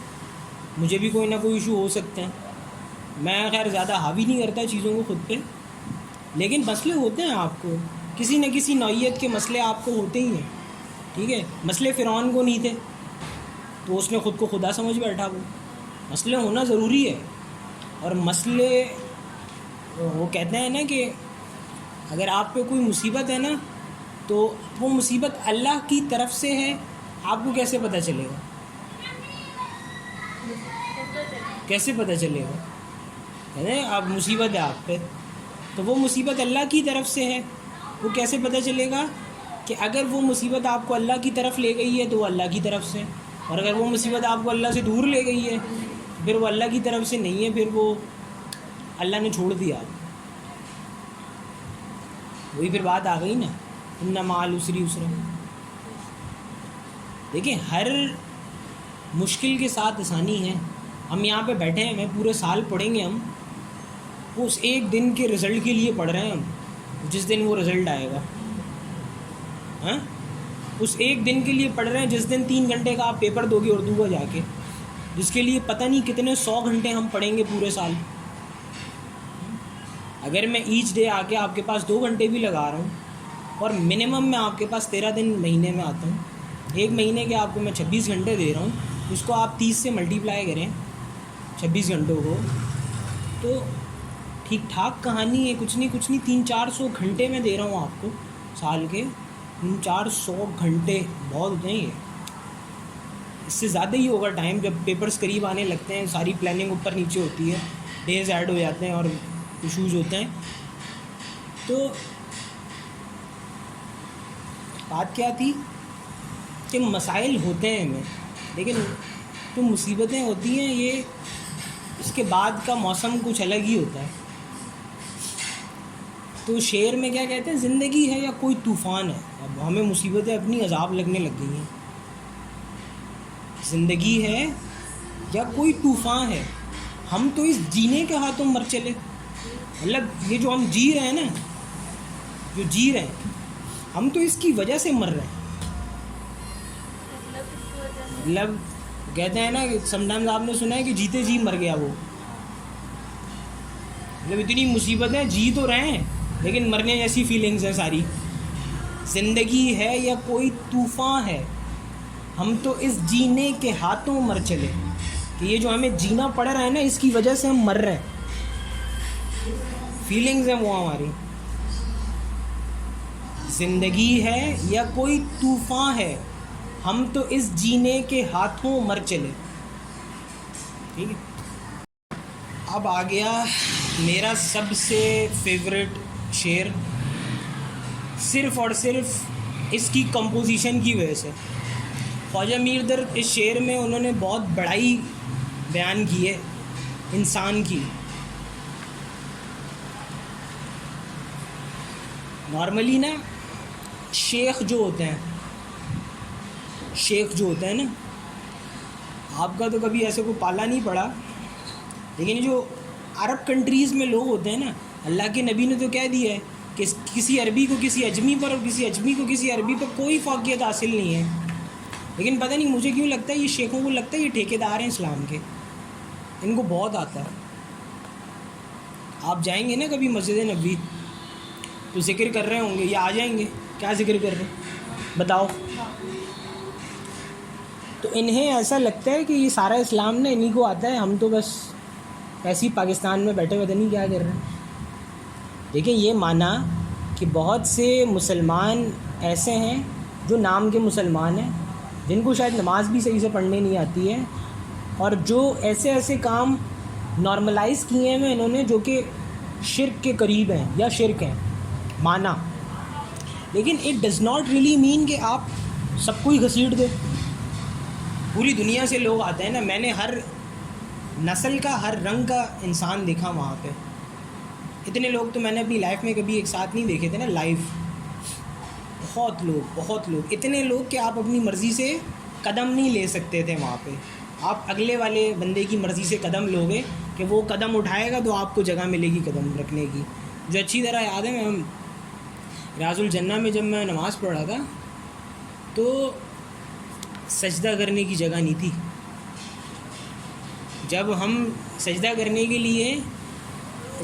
مجھے بھی کوئی نہ کوئی ایشو ہو سکتے ہیں. میں خیر زیادہ حاوی نہیں کرتا چیزوں کو خود پہ, لیکن مسئلے ہوتے ہیں آپ کو, کسی نہ کسی نوعیت کے مسئلے آپ کو ہوتے ہی ہیں. ٹھیک ہے, مسئلے فرعون کو نہیں تھے تو اس نے خود کو خدا سمجھ بیٹھا. وہ مسئلے ہونا ضروری ہے, اور مسئلے وہ کہتے ہیں نا کہ اگر آپ پہ کوئی مصیبت ہے نا تو وہ مصیبت اللہ کی طرف سے ہے. آپ کو کیسے پتہ چلے گا؟ کیسے پتہ چلے گا؟ کہتے ہیں آپ مصیبت ہے آپ پہ تو وہ مصیبت اللہ کی طرف سے ہے. وہ کیسے پتہ چلے گا؟ کہ اگر وہ مصیبت آپ کو اللہ کی طرف لے گئی ہے تو وہ اللہ کی طرف سے, اور اگر وہ مصیبت آپ کو اللہ سے دور لے گئی ہے پھر وہ اللہ کی طرف سے نہیں ہے, پھر وہ اللہ نے چھوڑ دیا. وہی پھر بات آ گئی نا, ان مع العسر یسرا. دیکھیں ہر مشکل کے ساتھ آسانی ہے. ہم یہاں پہ بیٹھے ہیں, میں پورے سال پڑھیں گے ہم, اس ایک دن کے رزلٹ کے لیے پڑھ رہے ہیں ہم, جس دن وہ رزلٹ آئے گا. ہاں, اس ایک دن کے لیے پڑھ رہے ہیں جس دن 3 گھنٹے کا آپ پیپر دو گے اردو کا جا کے, جس کے لیے پتہ نہیں کتنے 100 گھنٹے ہم پڑھیں گے پورے سال. اگر میں ایچ ڈے آ کے آپ کے پاس 2 گھنٹے بھی لگا رہا ہوں اور منیمم میں آپ کے پاس 13 دن مہینے میں آتا ہوں, ایک مہینے کے آپ کو میں 26 گھنٹے دے رہا ہوں, اس کو آپ 30 سے ملٹیپلائی کریں 26 گھنٹوں کو, تو ٹھیک ٹھاک کہانی ہے. کچھ نہیں 300-400 گھنٹے میں دے رہا ہوں آپ کو سال کے. 300-400 گھنٹے بہت ہوتے ہیں, یہ اس سے زیادہ ہی ہوگا ٹائم. جب پیپرز قریب آنے لگتے ہیں ساری پلاننگ اوپر نیچے ہوتی ہے, ڈیز ایڈ ہو جاتے ہیں اور ایشوز ہوتے ہیں. تو بات کیا تھی کہ مسائل ہوتے ہیں ہمیں, لیکن تو مصیبتیں ہوتی ہیں یہ اس کے بعد کا موسم کچھ الگ ہی ہوتا ہے. تو شعر میں کیا کہتے ہیں, زندگی ہے یا کوئی طوفان ہے. اب ہمیں مصیبتیں اپنی عذاب لگنے لگ گئی ہیں. زندگی ہے یا کوئی طوفان ہے, ہم تو اس جینے کے ہاتھوں مر چلے. مطلب یہ جو ہم جی رہے ہیں نا, جو جی رہے ہیں ہم تو اس کی وجہ سے مر رہے ہیں. مطلب کہتے ہیں نا کہ سم ٹائمز آپ نے سنا ہے کہ جیتے جی مر گیا وہ. مطلب اتنی مصیبتیں, جی تو رہے ہیں لیکن مرنے جیسی فیلنگز ہیں ساری. زندگی ہے یا کوئی طوفان ہے, ہم تو اس جینے کے ہاتھوں مر چلے. کہ یہ جو ہمیں جینا پڑ رہا ہے نا, اس کی وجہ سے ہم مر رہے ہیں. فیلنگز ہیں وہ ہماری. زندگی ہے یا کوئی طوفان ہے, ہم تو اس جینے کے ہاتھوں مر چلے. ٹھیک ہے. اب آ گیا میرا سب سے فیوریٹ شعر, صرف اور صرف اس کی کمپوزیشن کی وجہ سے. خواجہ میر درد اس شعر میں انہوں نے بہت بڑائی بیان کی ہے انسان کی. نارملی نا شیخ جو ہوتے ہیں, شیخ جو ہوتے ہیں نا, آپ کا تو کبھی ایسے کوئی پالا نہیں پڑا, لیکن جو عرب کنٹریز میں لوگ ہوتے ہیں نا, اللہ کے نبی نے تو کہہ دیا ہے کہ کسی عربی کو کسی اجمی پر اور کسی اجمی کو کسی عربی پر کوئی فوقیت حاصل نہیں ہے. لیکن پتہ نہیں مجھے کیوں لگتا ہے یہ شیخوں کو لگتا ہے یہ ٹھیکیدار ہیں اسلام کے, ان کو بہت آتا ہے. آپ جائیں گے نا کبھی مسجد نبوی تو ذکر کر رہے ہوں گے, یا آ جائیں گے, کیا ذکر کر رہے ہیں بتاؤ. تو انہیں ایسا لگتا ہے کہ یہ سارا اسلام نا انہیں کو آتا ہے, ہم تو بس ایسی پاکستان میں بیٹھے ہوئے نہیں کیا کر رہے ہیں. لیکن یہ مانا کہ بہت سے مسلمان ایسے ہیں جو نام کے مسلمان ہیں, جن کو شاید نماز بھی صحیح سے پڑھنے نہیں آتی ہے, اور جو ایسے ایسے کام نارملائز کیے ہیں انہوں نے جو کہ شرک کے قریب ہیں یا شرک ہیں مانا. لیکن it does not really mean کہ آپ سب کو ہی گھسیٹ دو. پوری دنیا سے لوگ آتے ہیں نا, میں نے ہر نسل کا ہر رنگ کا انسان دیکھا وہاں پہ. اتنے لوگ تو میں نے اپنی لائف میں کبھی ایک ساتھ نہیں دیکھے تھے نا لائیو. بہت لوگ, اتنے لوگ کہ آپ اپنی مرضی سے قدم نہیں لے سکتے تھے وہاں پہ. آپ اگلے والے بندے کی مرضی سے قدم لوگے کہ وہ قدم اٹھائے گا تو آپ کو جگہ ملے گی قدم رکھنے کی. جو اچھی طرح یاد ہے, میں ریاض الجنہ میں جب میں نماز پڑھ رہا تھا تو سجدہ کرنے کی جگہ نہیں تھی. جب ہم سجدہ کرنے کے لیے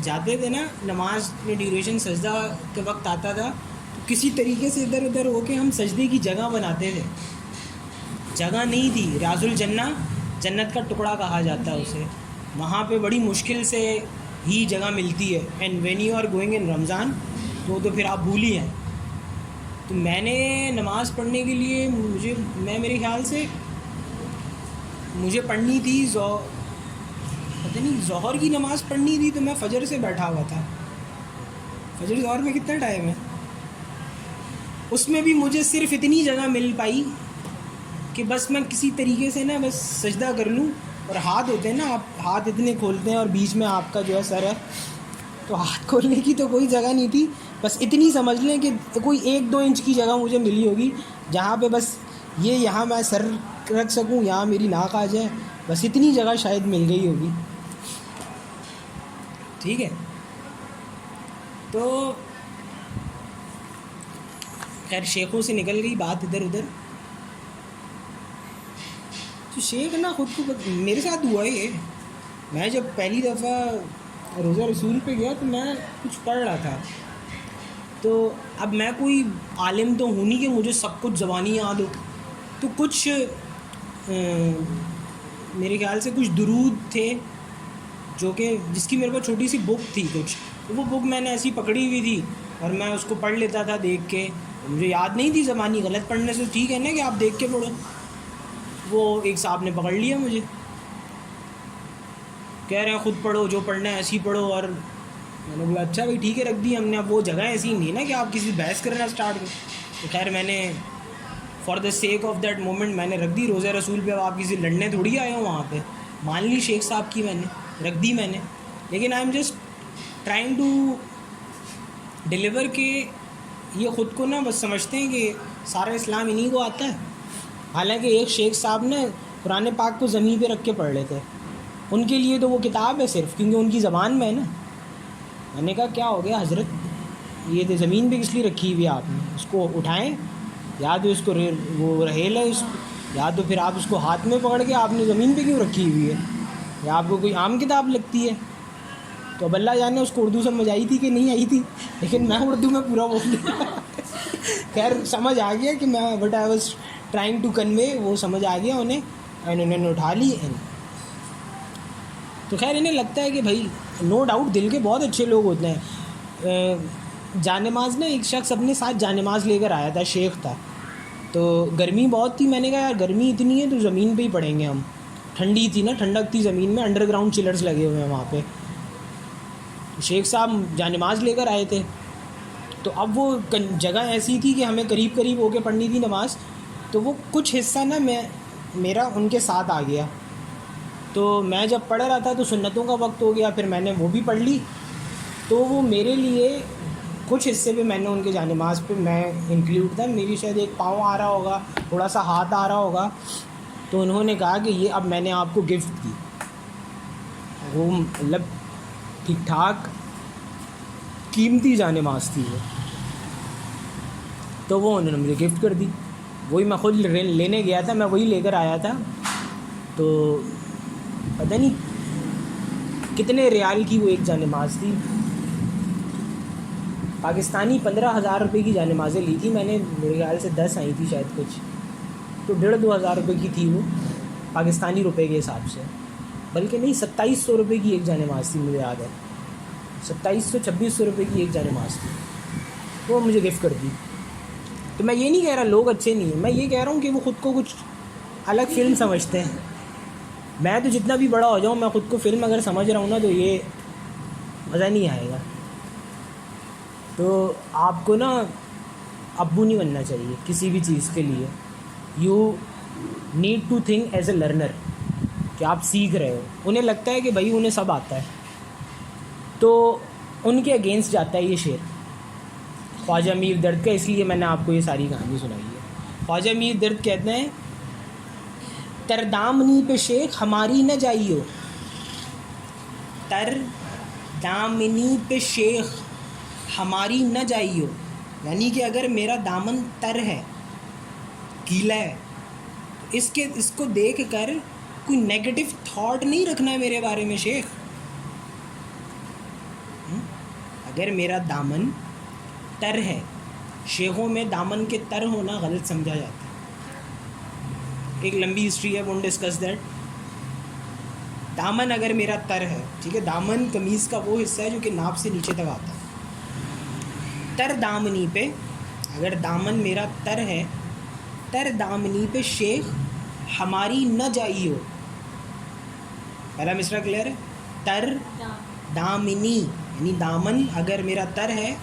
جاتے تھے نا, نماز میں ڈیوریشن سجدہ کے وقت آتا تھا, تو کسی طریقے سے ادھر ادھر ہو کے ہم سجدے کی جگہ بناتے تھے. جگہ نہیں تھی. ریاض الجنہ جنت کا ٹکڑا کہا جاتا ہے اسے, وہاں پہ بڑی مشکل سے ہی جگہ ملتی ہے. And when you are going in Ramzan تو پھر آپ بھول ہی ہیں. تو میں نے نماز پڑھنے کے لیے میرے خیال سے مجھے پڑھنی تھی پتہ نہیں ظہر کی نماز پڑھنی تھی, تو میں فجر سے بیٹھا ہوا تھا. فجر ظہر میں کتنا ٹائم ہے, اس میں بھی مجھے صرف اتنی جگہ مل پائی کہ بس میں کسی طریقے سے نا بس سجدہ کر لوں. اور ہاتھ ہوتے ہیں نا, آپ ہاتھ اتنے کھولتے ہیں اور بیچ میں آپ کا جو ہے سر ہے, تو ہاتھ کھولنے کی تو کوئی جگہ نہیں تھی. بس اتنی سمجھ لیں کہ کوئی 1-2 انچ کی جگہ مجھے ملی ہوگی جہاں پہ بس یہاں میں سر رکھ سکوں, یہاں میری ناک آ جائے, بس اتنی جگہ شاید مل گئی ہوگی. ٹھیک ہے. تو خیر شیخوں سے نکل گئی بات ادھر ادھر. تو شیخ نا خود کو میرے ساتھ ہوا ہی ہے. میں جب پہلی دفعہ روزہ رسول پہ گیا تو میں کچھ پڑھ رہا تھا, تو اب میں کوئی عالم تو ہوں نہیں کہ مجھے سب کچھ زبانی یاد ہو. تو کچھ میرے خیال سے کچھ درود تھے جو کہ جس کی میرے پاس چھوٹی سی بک تھی کچھ, تو وہ بک میں نے ایسی پکڑی ہوئی تھی اور میں اس کو پڑھ لیتا تھا دیکھ کے. مجھے یاد نہیں تھی زبانی, غلط پڑھنے سے ٹھیک ہے نا کہ آپ دیکھ کے پڑھو. وہ ایک صاحب نے پکڑ لیا مجھے, کہہ رہے ہیں خود پڑھو, جو پڑھنا ہے ایسی پڑھو. اور میں نے بولا اچھا بھائی ٹھیک ہے, رکھ دی ہم نے. اب وہ جگہ ایسی نہیں ہے نا کہ آپ کسی بحث کرنا اسٹارٹ کریں. تو خیر میں نے for the sake of that moment میں نے رکھ دی روزہ رسول پہ. اب آپ کسی لڑنے تھوڑی آئے ہوں وہاں پہ, مان لی شیخ صاحب کی میں نے رکھ دی میں نے. لیکن I am just trying to deliver کہ یہ خود کو نا بس سمجھتے ہیں کہ سارا اسلام انہیں کو آتا ہے. حالانکہ ایک شیخ صاحب نے قرآن پاک کو زمین پہ رکھ کے پڑھ لیتے, ان کے لیے تو وہ کتاب ہے صرف, کیونکہ ان کی زبان میں ہے نا. میں نے کہا کیا ہو گیا حضرت, یہ تو زمین پہ کس لیے رکھی ہوئی ہے آپ نے, اس کو اٹھائیں, یا تو اس کو وہ رہیل ہے اس, یا تو پھر آپ اس کو ہاتھ میں پکڑ کے آپ نے زمین پہ کیوں رکھی ہوئی ہے, یا آپ کو کوئی عام کتاب لگتی ہے. تو اب اللہ جانے اس کو اردو سمجھ آئی تھی کہ نہیں آئی تھی, لیکن میں اردو میں پورا بول دیا. خیر سمجھ آ گیا کہ میں what I was trying to convey, وہ سمجھ آ گیا انہیں, اینڈ انہوں نے اٹھا لی. تو خیر انہیں لگتا ہے کہ بھائی نو ڈاؤٹ دل کے بہت اچھے لوگ ہوتے ہیں. جانماز نا ایک شخص اپنے ساتھ جانماز لے کر آیا تھا, شیخ تھا. تو گرمی بہت تھی, میں نے کہا یار گرمی اتنی ہے تو زمین پہ ہی پڑیں گے ہم. ٹھنڈی تھی نا, ٹھنڈک تھی زمین میں, انڈر گراؤنڈ چلرز لگے ہوئے ہیں وہاں پہ. شیخ صاحب جانماز لے کر آئے تھے, تو اب وہ جگہ ایسی تھی کہ ہمیں قریب قریب ہو کے پڑھنی تھی نماز. تو وہ کچھ حصہ نا میرا ان کے ساتھ آ گیا. تو میں جب پڑھ رہا تھا تو سنتوں کا وقت ہو گیا, پھر میں نے وہ بھی پڑھ لی. تو وہ میرے لیے کچھ حصے پہ میں نے ان کے جانماز پہ میں انکلیوڈ تھا. میری شاید ایک پاؤں آ رہا ہوگا, تھوڑا سا ہاتھ آ رہا ہوگا. تو انہوں نے کہا کہ یہ اب میں نے آپ کو گفٹ کی. وہ مطلب ٹھیک ٹھاک قیمتی جانماز تھی وہ, تو وہ انہوں نے مجھے گفٹ کر دی. وہی میں خود لینے گیا تھا, میں وہی لے کر آیا تھا. تو پتہ نہیں کتنے ریال کی وہ ایک جانماز تھی. پاکستانی 15,000 روپے کی جانمازیں لی تھی میں نے, میرے خیال سے 10 آئی تھی شاید کچھ. تو 1,500-2,000 روپے کی تھی وہ پاکستانی روپے کے حساب سے, بلکہ نہیں 2,700 روپے کی ایک جانماز تھی, مجھے یاد ہے 2,700-2,600 روپے کی ایک جانماز تھی. وہ مجھے گفٹ کر دی. تو میں یہ نہیں کہہ رہا لوگ اچھے نہیں ہیں, میں یہ کہہ رہا ہوں کہ وہ خود کو کچھ الگ فلم سمجھتے ہیں. میں تو جتنا بھی بڑا ہو جاؤں, میں خود کو فلم اگر سمجھ رہا ہوں نا تو یہ مزہ نہیں آئے گا. تو آپ کو نا ابو نہیں بننا چاہیے کسی بھی چیز کے لیے. You need to think as a learner, کہ آپ سیکھ رہے ہو. انہیں لگتا ہے کہ بھائی انہیں سب آتا ہے, تو ان کے اگینسٹ جاتا ہے یہ شعر خواجہ میر درد کا. اس لیے میں نے آپ کو یہ ساری کہانی سنائی ہے. خواجہ میر درد کہتے ہیں تر دامنی پہ شیخ ہماری نہ جائیو, تر دامنی پہ شیخ ہماری نہ جائیو. یعنی کہ اگر میرا دامن تر ہے, گیلا ہے, اس کو دیکھ کر کوئی نیگیٹو تھاٹ نہیں رکھنا ہے میرے بارے میں شیخ. اگر میرا دامن تر ہے, شیخوں میں دامن کے تر ہونا غلط سمجھا جاتا ہے. ایک لمبی ہسٹری ہے, وونٹ ڈسکس دیٹ. دامن اگر میرا تر ہے, ٹھیک ہے, دامن قمیض کا وہ حصہ ہے جو کہ ناپ سے نیچے تک آتا ہے. تر دامنی پہ, اگر دامن میرا تر ہے, تر دامنی پہ شیخ ہماری نہ جائیو. پہلا مصرع کلیئر ہے. تر دامنی یعنی دامن اگر میرا تر ہے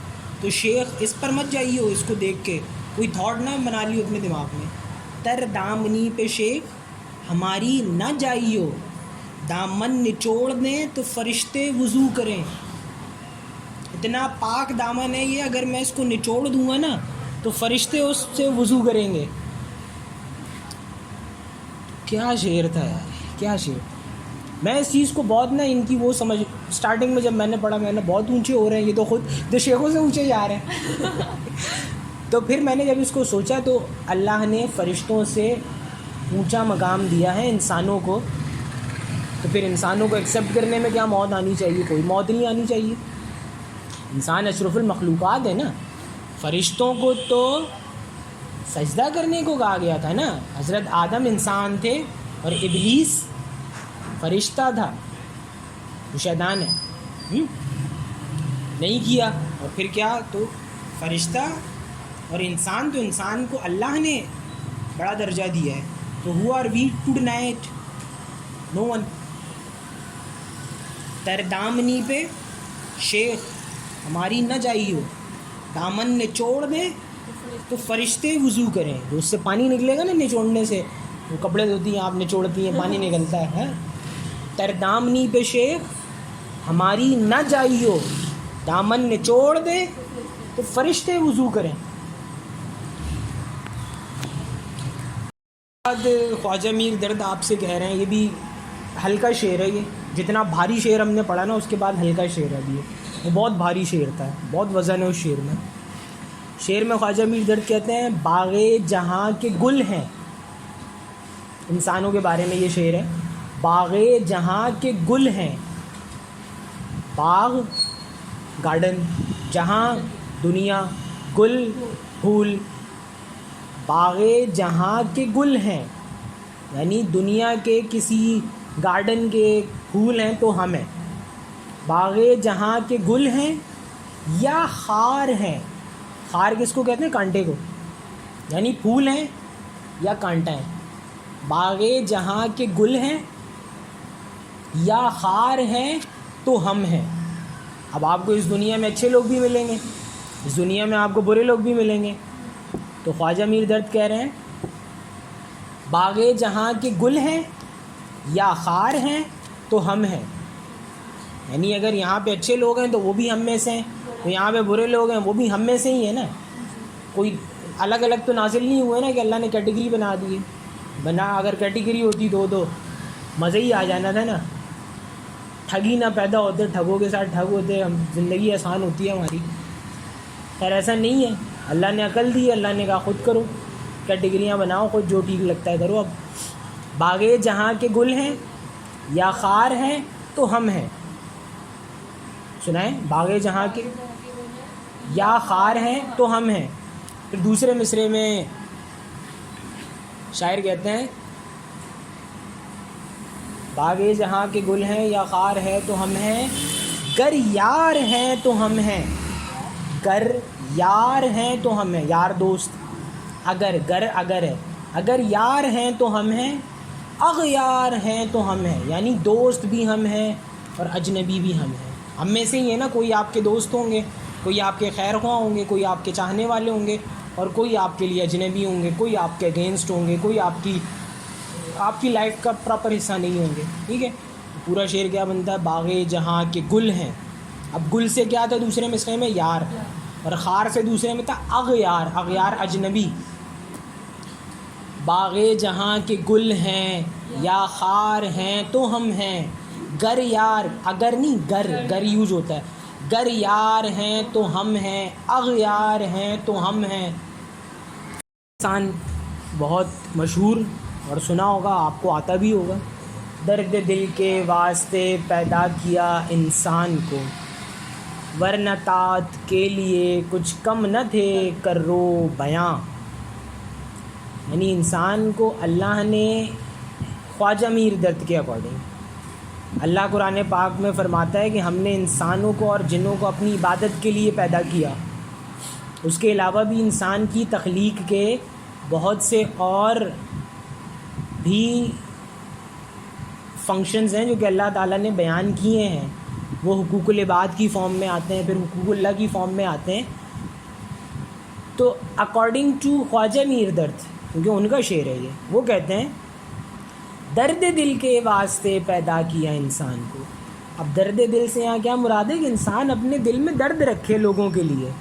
تو شیخ اس پر مت جائیو. اس کو دیکھ کے کوئی تھاٹ نہ بنا لیو اپنے دماغ میں. تر دامنی پہ شیخ ہماری نہ جائیو, دامن نچوڑ دیں تو فرشتے وضو کریں. اتنا پاک دامن ہے یہ, اگر میں اس کو نچوڑ دوں گا نا تو فرشتے اس سے وضو کریں گے. کیا شعر تھا یار, کیا شعر. میں اس چیز کو بہت نا ان کی وہ سمجھ, اسٹارٹنگ میں جب میں نے پڑھا میں نے بہت اونچے ہو رہے ہیں یہ تو خود جو شیخوں سے اونچے جا رہے ہیں. تو پھر میں نے جب اس کو سوچا تو اللہ نے فرشتوں سے اونچا مقام دیا ہے انسانوں کو, تو پھر انسانوں کو ایکسیپٹ کرنے میں کیا موت آنی چاہیے؟ کوئی موت نہیں آنی چاہیے. انسان اشرف المخلوقات ہے نا. فرشتوں کو تو سجدہ کرنے کو کہا گیا تھا نا. حضرت آدم انسان تھے اور ابلیس فرشتہ تھا, وہ شیطان ہے, نہیں کیا. اور پھر کیا, تو فرشتہ اور انسان, تو انسان کو اللہ نے بڑا درجہ دیا ہے. تو who are we to deny it? No one. تر دامنی پہ شیخ ہماری نہ جائیو, دامن نچوڑ دیں تو فرشتے وضو کریں. جو اس سے پانی نکلے گا نا نچوڑنے سے, وہ کپڑے دھوتی ہیں آپ نچوڑتی ہیں پانی نکلتا ہے. تردامنی پہ شیخ ہماری نہ جائیو, دامن نچوڑ دے تو فرشتے وضو کریں. بعد خواجہ میر درد آپ سے کہہ رہے ہیں, یہ بھی ہلکا شعر ہے, یہ جتنا بھاری شعر ہم نے پڑھا نا اس کے بعد ہلکا شعر ہے. بھی وہ بہت بھاری شعر تھا, بہت وزن ہے اس شعر میں. شعر میں خواجہ میر درد کہتے ہیں باغ جہاں کے گل ہیں, انسانوں کے بارے میں یہ شعر ہے. باغ جہاں کے گل ہیں, باغ گارڈن, جہاں دنیا, گل پھول. باغ جہاں کے گل ہیں یعنی دنیا کے کسی گارڈن کے پھول ہیں تو ہم ہیں. باغ جہاں کے گل ہیں یا خار ہیں. خار کس کو کہتے ہیں؟ کانٹے کو, یعنی پھول ہیں یا کانٹا ہے. باغ جہاں کے گل ہیں یا خار ہیں تو ہم ہیں. اب آپ کو اس دنیا میں اچھے لوگ بھی ملیں گے, اس دنیا میں آپ کو برے لوگ بھی ملیں گے. تو خواجہ میر درد کہہ رہے ہیں باغ جہاں کے گل ہیں یا خار ہیں تو ہم ہیں. یعنی اگر یہاں پہ اچھے لوگ ہیں تو وہ بھی ہم میں سے ہیں, تو یہاں پہ برے لوگ ہیں وہ بھی ہم میں سے ہی ہیں نا. کوئی الگ الگ تو نازل نہیں ہوئے نا کہ اللہ نے کیٹیگری بنا دی. اگر کیٹیگری ہوتی دو مزے ہی آ جانا تھا نا. ٹھگی نہ پیدا ہوتے, ٹھگوں کے ساتھ ٹھگ ہوتے, ہم زندگی آسان ہوتی ہے ہماری. خیر ایسا نہیں ہے, اللہ نے عقل دی, اللہ نے کہا خود کرو, کیٹیگریاں بناؤ خود, جو ٹھیک لگتا ہے کرو. اب باغ جہاں کے گل ہیں یا خار ہیں تو ہم ہیں. سنائیں, باغ جہاں کے یا خار ہیں تو ہم ہیں. پھر دوسرے مصرے میں شاعر کہتے ہیں باغ جہاں کے گل ہیں یا خار ہے تو ہم ہیں, گر یار ہیں تو ہم ہیں. گر یار ہیں تو ہم ہیں, یار دوست. اگر گر اگر ہے, اگر یار ہیں تو ہم ہیں, اغیار ہیں تو ہم ہیں. یعنی دوست بھی ہم ہیں اور اجنبی بھی ہم ہیں. ہم میں سے ہی ہے نا, کوئی آپ کے دوست ہوں گے, کوئی آپ کے خیر خواہ ہوں گے, کوئی آپ کے چاہنے والے ہوں گے, اور کوئی آپ کے لیے اجنبی ہوں گے, کوئی آپ کے اگینسٹ ہوں گے, کوئی آپ کی لائف کا پراپر حصہ نہیں ہوں گے. ٹھیک ہے, پورا شعر کیا بنتا ہے, باغ جہاں کے گل ہیں. اب گل سے کیا تھا دوسرے مصرے میں, یار, اور خار سے دوسرے میں تھا اغیار, اغیار اجنبی. باغ جہاں کے گل ہیں یا خار ہیں تو ہم ہیں, گر یار, اگر نہیں گر, گر یوز ہوتا ہے, گر یار ہیں تو ہم ہیں, اغیار ہیں تو ہم ہیں. انسان بہت مشہور اور سنا ہوگا, آپ کو آتا بھی ہوگا. درد دل کے واسطے پیدا کیا انسان کو, ورنہ طاعت کے لیے کچھ کم نہ تھے کرو بیاں. یعنی انسان کو اللہ نے خواجہ میر درد کے اکارڈنگ, اللہ قرآن پاک میں فرماتا ہے کہ ہم نے انسانوں کو اور جنوں کو اپنی عبادت کے لیے پیدا کیا. اس کے علاوہ بھی انسان کی تخلیق کے بہت سے اور بھی فنکشنز ہیں جو کہ اللہ تعالیٰ نے بیان کیے ہیں. وہ حقوق العباد کی فارم میں آتے ہیں, پھر حقوق اللہ کی فارم میں آتے ہیں. تو اکارڈنگ ٹو خواجہ میر درد, کیونکہ ان کا شعر ہے یہ, وہ کہتے ہیں درد دل کے واسطے پیدا کیا انسان کو. اب درد دل سے یہاں کیا مراد ہے کہ انسان اپنے دل میں درد رکھے لوگوں کے لیے.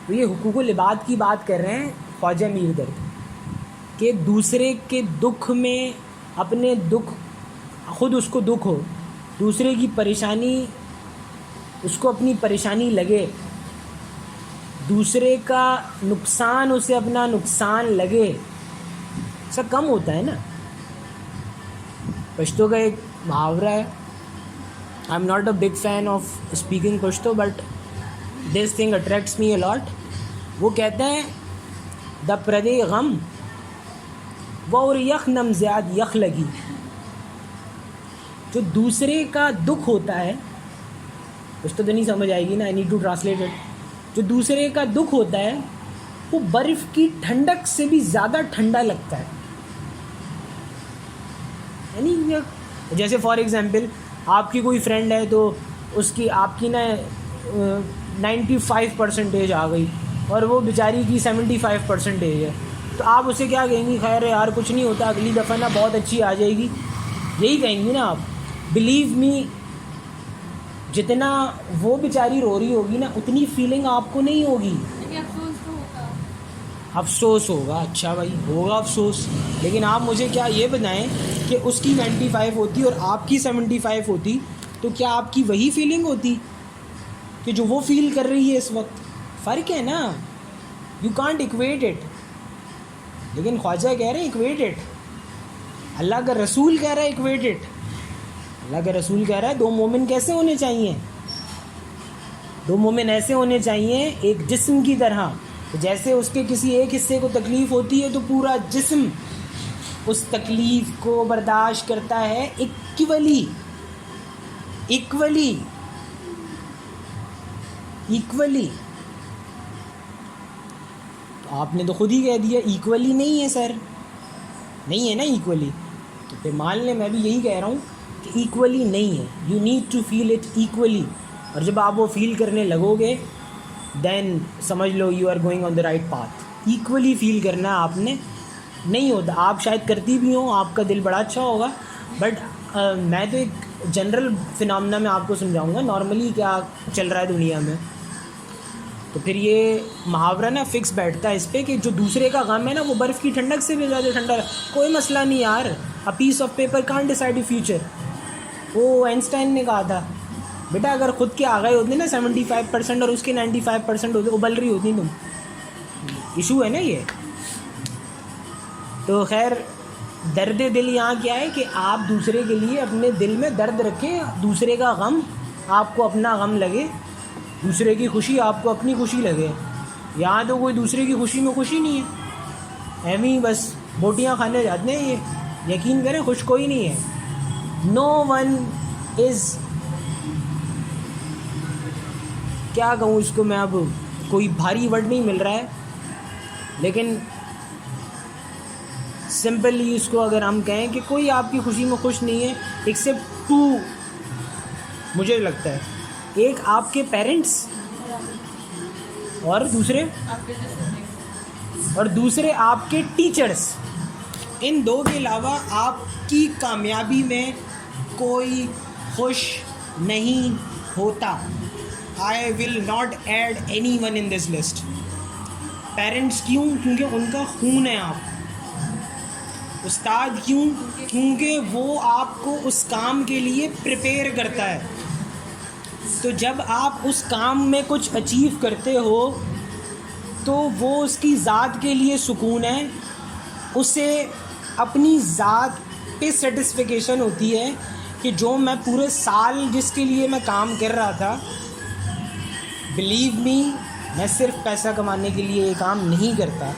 تو یہ حقوق العباد کی بات کر رہے ہیں خواجہ میر درد, کہ دوسرے کے دکھ میں اپنے دکھ, خود اس کو دکھ ہو, دوسرے کی پریشانی اس کو اپنی پریشانی لگے, دوسرے کا نقصان اسے اپنا نقصان لگے, ایسا کم ہوتا ہے نا. پشتو کا ایک محاورہ ہے, I am not a big fan of speaking Pashto but this thing attracts me a lot. وہ کہتے ہیں دا پردے غم و اور یخ نم زیاد یخ لگی. جو دوسرے کا دکھ ہوتا ہے, کچھ تو نہیں سمجھ آئے گی نا, I need to translate it. جو دوسرے کا دکھ ہوتا ہے وہ برف کی ٹھنڈک سے بھی زیادہ ٹھنڈا لگتا ہے. یعنی جیسے فار ایگزامپل آپ کی کوئی فرینڈ ہے تو اس کی آپ کی نا 95% آ گئی, اور وہ بیچاری کی 75% ہے, تو آپ اسے کیا کہیں گی؟ خیر یار کچھ نہیں ہوتا, اگلی دفعہ نا بہت اچھی آ جائے گی, یہی کہیں گی نا آپ. بلیو می, جتنا وہ بیچاری رو رہی ہوگی نا اتنی فیلنگ آپ کو نہیں ہوگی. افسوس ہوگا, اچھا بھائی ہوگا افسوس, لیکن آپ مجھے کیا یہ بتائیں کہ اس کی 95 ہوتی اور آپ کی 75 ہوتی, تو کیا آپ کی وہی فیلنگ ہوتی کہ جو وہ فیل کر رہی ہے اس وقت؟ فرق ہے نا, یو کانٹ اکویٹ اٹ. لیکن خواجہ کہہ رہے ہیں اکویٹ اٹ, اللہ کا رسول کہہ رہا ہے اکویٹ اٹ. اللہ کا رسول کہہ رہا ہے 2 مومن کیسے ہونے چاہیے؟ 2 مومن ایسے ہونے چاہیے ایک جسم کی طرح, جیسے اس کے کسی ایک حصے کو تکلیف ہوتی ہے تو پورا جسم اس تکلیف کو برداشت کرتا ہے ایکولی. تو آپ نے تو خود ہی کہہ دیا ایکولی نہیں ہے سر, نہیں ہے نا ایکولی, تو پھر مان لیں میں بھی یہی کہہ رہا ہوں کہ ایکولی نہیں ہے. You need to feel it equally, اور جب آپ وہ فیل کرنے لگو گے دین سمجھ لو you are going on the right path. ایکولی فیل کرنا آپ نے نہیں ہوتا, آپ شاید کرتی بھی ہوں, آپ کا دل بڑا اچھا ہوگا, بٹ میں تو ایک جنرل فنامنا میں آپ کو سمجھاؤں گا نارملی کیا چل رہا ہے دنیا میں. تو پھر یہ محاورہ نا فکس بیٹھتا ہے اس پہ کہ جو دوسرے کا غم ہے نا وہ برف کی ٹھنڈک سے بھی زیادہ ٹھنڈا ہے. کوئی مسئلہ نہیں یار, a piece of paper can't decide your future. وہ آئنسٹائن نے کہا تھا بیٹا اگر خود کے آ گئے ہوتے نا 75% اور اس کے 95% ہوتے, ابل رہی ہوتی تم. ایشو ہے نا یہ. تو خیر درد دل یہاں کیا ہے کہ آپ دوسرے کے لیے اپنے دل میں درد رکھیں, دوسرے کا غم آپ کو اپنا غم لگے, دوسرے کی خوشی آپ کو اپنی خوشی لگے. یہاں تو کوئی دوسرے کی خوشی میں خوشی نہیں ہے, ایویں بس بوٹیاں کھانے جاتے ہیں. یہ یقین کریں خوش کوئی نہیں ہے. نو ون از, کیا کہوں اس کو میں, اب کوئی بھاری ورڈ نہیں مل رہا ہے, لیکن سمپلی اس کو اگر ہم کہیں کہ کوئی آپ کی خوشی میں خوش نہیں ہے ایکسیپٹ 2, مجھے لگتا ہے ایک آپ کے پیرنٹس اور دوسرے آپ کے ٹیچرس. ان 2 کے علاوہ آپ کی کامیابی میں کوئی خوش نہیں ہوتا. I will not add anyone in this list. Parents کیوں؟ کیونکہ ان کا خون ہے آپ. استاد کیوں؟ کیونکہ وہ آپ کو اس کام کے لیے پریپیئر کرتا ہے. تو جب آپ اس کام میں کچھ اچیو کرتے ہو تو وہ اس کی ذات کے لیے سکون ہے, اسے اپنی ذات پہ سیٹسفیکیشن ہوتی ہے کہ جو میں پورے سال جس کے لیے میں کام کر رہا تھا, بلیو می میں صرف پیسہ کمانے کے لیے یہ کام نہیں کرتا.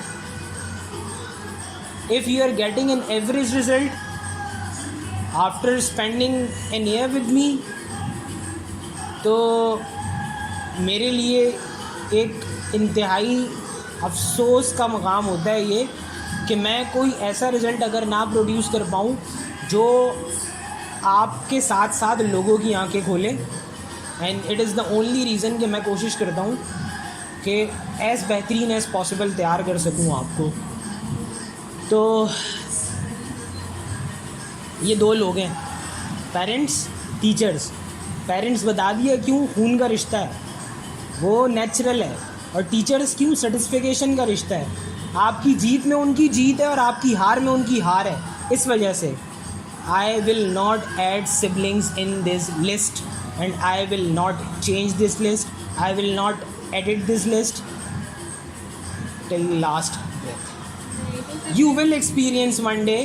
If you are getting an average result after spending an year with me, تو میرے لیے ایک انتہائی افسوس کا مقام ہوتا ہے یہ کہ میں کوئی ایسا رزلٹ اگر نہ پروڈیوس کر پاؤں جو آپ کے ساتھ ساتھ لوگوں کی آنکھیں کھولے. And it is the only reason کہ میں کوشش کرتا ہوں کہ ایز بہترین ایز پاسبل تیار کر سکوں آپ کو. تو یہ 2 لوگ ہیں, پیرنٹس ٹیچرس. پیرنٹس بتا دیا کیوں, خون کا رشتہ ہے, وہ نیچرل ہے, اور ٹیچرس کیوں, سیٹسفیکیشن کا رشتہ ہے. آپ کی جیت میں ان کی جیت ہے اور آپ کی ہار میں ان کی ہار ہے. اس وجہ سے I will not add siblings in this list and I will not change this list. I will not edit this list till last breath. You will experience one day.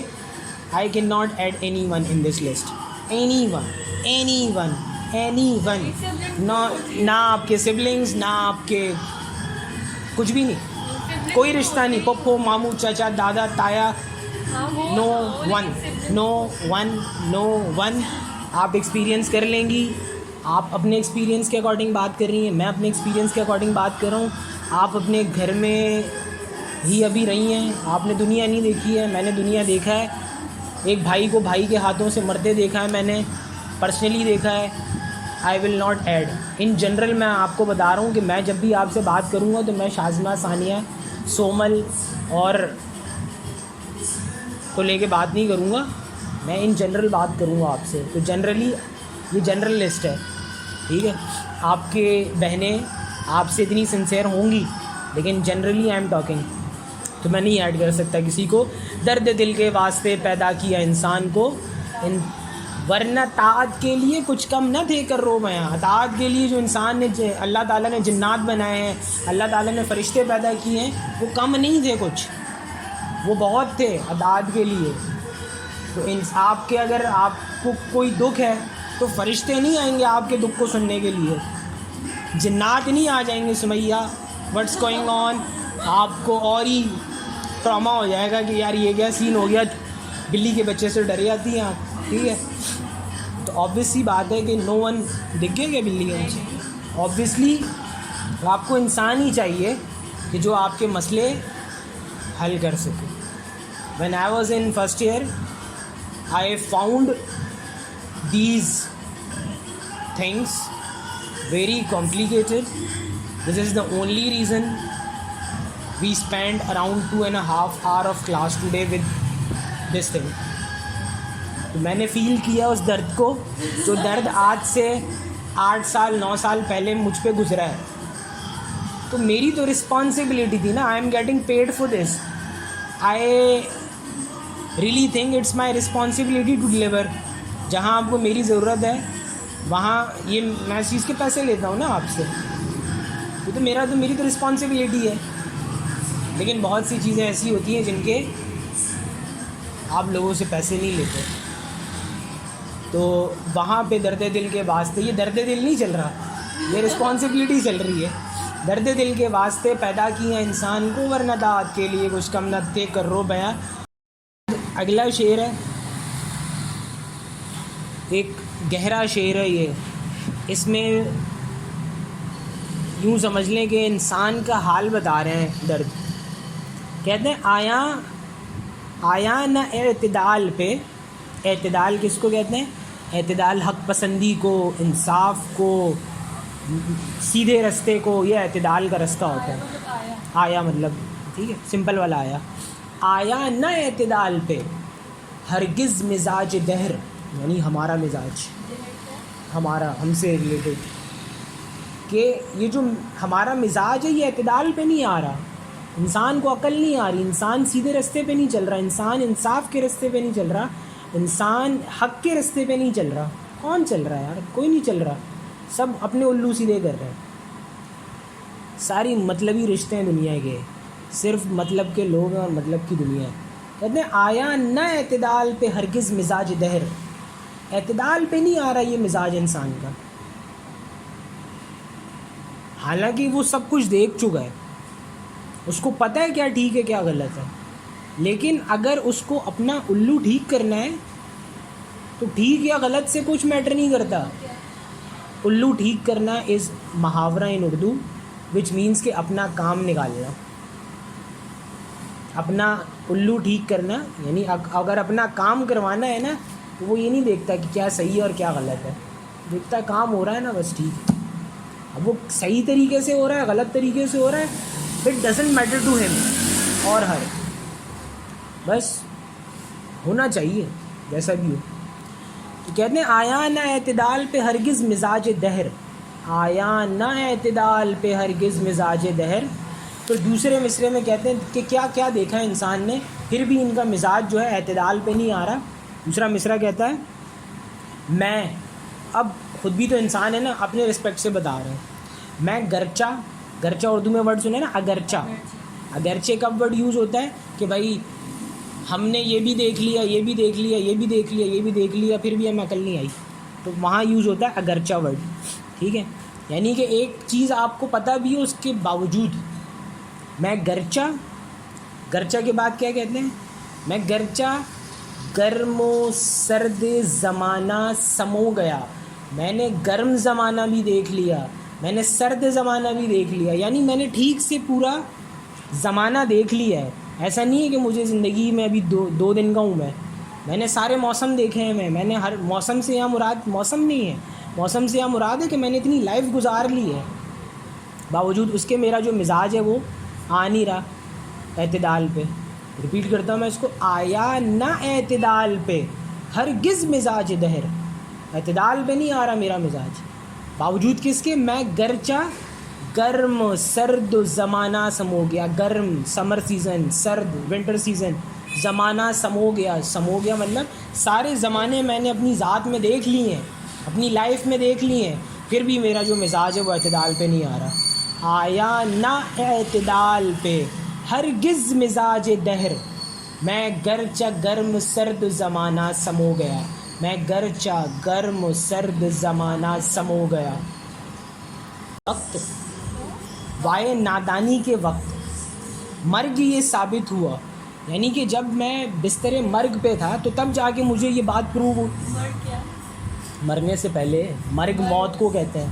I cannot add anyone in this list. Anyone. نہ آپ کے siblings, نہ آپ کے کچھ بھی نہیں, کوئی رشتہ نہیں, پپو ماموں چچا دادا تایا, نو ون. آپ ایکسپیرینس کر لیں گی, آپ اپنے ایکسپیرینس کے اکارڈنگ بات کر رہی ہیں, میں اپنے ایکسپیرینس کے اکارڈنگ بات کر رہا ہوں. آپ اپنے گھر میں ہی ابھی رہی ہیں, آپ نے دنیا نہیں دیکھی ہے, میں نے دنیا دیکھا ہے. ایک بھائی کو بھائی کے ہاتھوں سے مرتے دیکھا ہے, میں نے پرسنلی دیکھا ہے. I will not add. In general میں آپ کو بتا رہا ہوں کہ میں جب بھی آپ سے بات کروں گا تو میں شازمہ، ثانیہ، سومل اور کو لے کے بات نہیں کروں گا، میں ان جنرل بات کروں گا آپ سے. تو جنرلی یہ جنرل لسٹ ہے، ٹھیک ہے. آپ کے بہنیں آپ سے اتنی سنسیئر ہوں گی، لیکن جنرلی آئی ایم ٹاکنگ، تو میں نہیں ایڈ کر سکتا کسی کو. درد دل کے واسطے پیدا کیا انسان کو، ورنہ طاعت کے لیے کچھ کم نہ تھے کر رو میاں. اطاعت کے لیے جو انسان نے، اللہ تعالیٰ نے جنات بنائے ہیں، اللہ تعالیٰ نے فرشتے پیدا کیے ہیں، وہ کم نہیں تھے کچھ، وہ بہت تھے اطاعت کے لیے. تو آپ کے اگر آپ کو کوئی دکھ ہے تو فرشتے نہیں آئیں گے آپ کے دکھ کو سننے کے لیے، جنات نہیں آ جائیں گے. سمیہ واٹس گوئنگ آن، آپ کو اور ہی ٹراما ہو جائے گا کہ یار یہ کیا سین ہو گیا، بلی کے بچے سے ڈر جاتی ہیں آپ، ٹھیک ہے. تو آبویس سی بات ہے کہ نو ون دکھ گئے کیا بلی کے بچے. آبویسلی آپ کو انسان ہی چاہیے کہ جو آپ کے مسئلے حل کر سکے. When I was in first year I found these things very complicated. This is the only reason we spent around 2.5 hours of class today with this thing. تو میں نے فیل کیا اس درد کو، جو درد آج سے 8 سال 9 سال پہلے مجھ پہ گزرا ہے. تو میری تو رسپانسبلٹی تھی نا، I am getting paid for this. I really think it's my responsibility to deliver. جہاں آپ کو میری ضرورت ہے وہاں یہ میں اس چیز کے پیسے لیتا ہوں نا آپ سے، یہ تو میری تو رسپانسبلٹی ہے. لیکن بہت سی چیزیں ایسی ہوتی ہیں جن کے آپ لوگوں سے پیسے نہیں لیتے. تو وہاں پہ درد دل کے واسطے، یہ درد دل نہیں چل رہا، یہ رسپانسبلٹی چل رہی ہے. درد دل کے واسطے پیدا کیا انسان کو، ورنہ طاعت کے لیے کچھ کم نہ تھے کر رو بیاں. اگلا شعر ہے، ایک گہرا شعر ہے یہ. اس میں یوں سمجھ لیں کہ انسان کا حال بتا رہے ہیں درد. کہتے ہیں آیا نہ اعتدال پہ. اعتدال کس کو کہتے ہیں؟ اعتدال حق پسندی کو، انصاف کو، سیدھے رستے کو. یہ اعتدال کا رستہ ہوتا ہے. آیا مطلب ٹھیک ہے، سمپل والا آیا نہ اعتدال پہ ہرگز مزاج دہر، یعنی ہمارا مزاج، ہمارا ہم سے ریلیٹڈ، کہ یہ جو ہمارا مزاج ہے یہ اعتدال پہ نہیں آ رہا. انسان کو عقل نہیں آ رہی، انسان سیدھے رستے پہ نہیں چل رہا، انسان انصاف کے رستے پہ نہیں چل رہا، انسان حق کے رستے پہ نہیں چل رہا. کون چل رہا ہے یار؟ کوئی نہیں چل رہا، سب اپنے الو سیدھے کر رہے ہیں. ساری مطلبی رشتے ہیں دنیا کے، صرف مطلب کے لوگ ہیں اور مطلب کی دنیا ہے. کہتے ہیں آیا نہ اعتدال پہ ہرگز مزاج دہر. اعتدال پہ نہیں آ رہا یہ مزاج انسان کا، حالانکہ وہ سب کچھ دیکھ چکا ہے، اس کو پتہ ہے کیا ٹھیک ہے کیا غلط ہے. لیکن اگر اس کو اپنا الو ٹھیک کرنا ہے تو ٹھیک یا غلط سے کچھ میٹر نہیں کرتا. الو ٹھیک کرنا از محاورہ ان اردو وچ مینس کہ اپنا کام نکالنا. اپنا الو ٹھیک کرنا یعنی اگر اپنا کام کروانا ہے نا تو وہ یہ نہیں دیکھتا کہ کیا صحیح ہے اور کیا غلط ہے، دیکھتا کام ہو رہا ہے نا بس ٹھیک. اب وہ صحیح طریقے سے ہو رہا ہے غلط طریقے سے ہو رہا ہے، اٹ ڈزنٹ میٹر ٹو ہم اور ہر، بس ہونا چاہیے جیسا بھی ہو. تو کہتے ہیں آیا نہ اعتدال پہ ہرگز مزاج دہر. آیا نہ اعتدال پہ ہرگز مزاج دہر. تو دوسرے مصرے میں کہتے ہیں کہ کیا کیا دیکھا ہے انسان نے پھر بھی ان کا مزاج جو ہے اعتدال پہ نہیں آ رہا. دوسرا مصرع کہتا ہے میں، اب خود بھی تو انسان ہے نا، اپنے رسپیکٹ سے بتا رہے ہیں، میں گرچہ اردو میں ورڈ سنے نا، اگرچہ کب ورڈ یوز ہوتا ہے کہ بھائی ہم نے یہ بھی دیکھ لیا، یہ بھی دیکھ لیا، یہ بھی دیکھ لیا، یہ بھی دیکھ لیا، پھر بھی ہمیں عقل نہیں آئی، تو وہاں یوز ہوتا ہے اگرچہ ورڈ. ٹھیک ہے، یعنی کہ ایک چیز آپ کو پتہ بھی ہے اس کے باوجود. میں گرچہ کے بعد کیا کہتے ہیں؟ میں گرچہ گرم و سرد زمانہ سمو گیا. میں نے گرم زمانہ بھی دیکھ لیا، میں نے سرد زمانہ بھی دیکھ لیا، یعنی میں نے ٹھیک سے پورا زمانہ دیکھ لیا ہے. ایسا نہیں ہے کہ مجھے زندگی میں ابھی دو دن کا ہوں، میں نے سارے موسم دیکھے ہیں. میں نے ہر موسم سے یہاں مراد موسم نہیں ہے، موسم سے مراد ہے کہ میں نے اتنی لائف گزار لی ہے، باوجود اس کے میرا جو مزاج ہے وہ آ نہیں رہا اعتدال پہ. رپیٹ کرتا ہوں میں اس کو، آیا نہ اعتدال پہ ہرگز مزاج دہر، اعتدال پہ نہیں آ رہا میرا مزاج، باوجود کس کے، میں گرچہ گرم سرد زمانہ سمو گیا، گرم سمر سیزن، سرد ونٹر سیزن، زمانہ سمو گیا. سمو گیا مطلب سارے زمانے میں نے اپنی ذات میں دیکھ لی ہیں، اپنی لائف میں دیکھ لی ہیں، پھر بھی میرا جو مزاج ہے وہ اعتدال پہ نہیں آ رہا. آیا نہ اعتدال پہ ہرگز مزاج دہر، میں گرچہ گرم سرد زمانہ سمو گیا، میں گرچہ گرم سرد زمانہ سمو گیا. وقت وائے نادانی کے وقت مرگ یہ ثابت ہوا، یعنی کہ جب میں بستر مرگ پہ تھا تو تب جا کے مجھے یہ بات پروو ہوئی. مرنے سے پہلے، مرگ موت کو کہتے ہیں.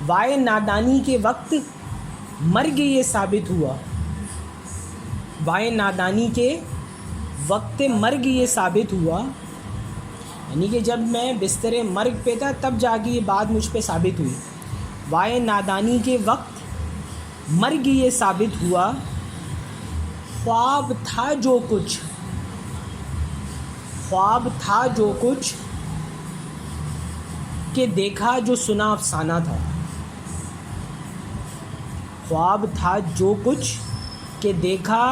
وائے نادانی کے وقت مرگ یہ ثابت ہوا، وائے نادانی کے وقت مرگ یہ ثابت ہوا، یعنی کہ جب میں بستر مرگ پہ تھا تب جا کے یہ بات مجھ پہ ثابت ہوئی. وائے نادانی کے وقت مرگ یہ ثابت ہوا، خواب تھا جو کچھ، خواب تھا جو کچھ کہ دیکھا جو سنا افسانہ تھا، خواب تھا جو کچھ کہ دیکھا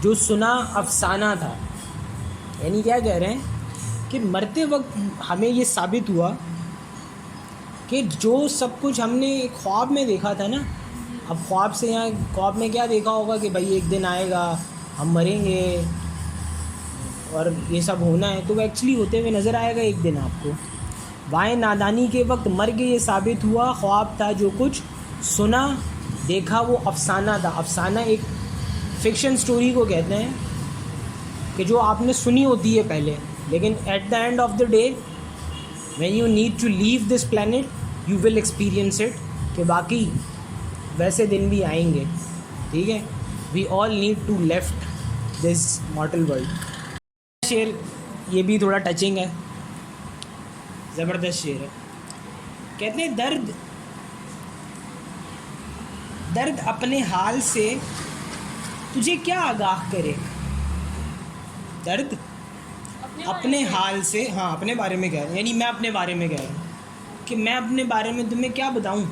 جو سنا افسانہ تھا. یعنی کیا کہہ رہے ہیں کہ مرتے وقت ہمیں یہ ثابت ہوا کہ جو سب کچھ ہم نے خواب میں دیکھا تھا نا، اب خواب سے یہاں خواب میں کیا دیکھا ہوگا کہ بھائی ایک دن آئے گا ہم مریں گے اور یہ سب ہونا ہے، تو وہ ایکچولی ہوتے ہوئے نظر آئے گا ایک دن آپ کو. وائے نادانی کے وقت مرگ یہ ثابت ہوا، خواب تھا جو کچھ سنا دیکھا وہ افسانہ تھا. افسانہ ایک فکشن سٹوری کو کہتے ہیں کہ جو آپ نے سنی ہوتی ہے پہلے، لیکن at the end of the day when you need to leave this planet you will experience it، کہ باقی ویسے دن بھی آئیں گے. ٹھیک ہے، we all need to left this mortal world. شعر یہ بھی تھوڑا ٹچنگ ہے، زبردست شعر ہے. کہتے ہیں درد درد اپنے حال سے تجھے کیا آگاہ کرے، درد اپنے حال سے، ہاں اپنے بارے میں کہہ رہا ہوں، یعنی میں اپنے بارے میں کہہ رہا ہوں کہ میں اپنے بارے میں تمہیں کیا بتاؤں.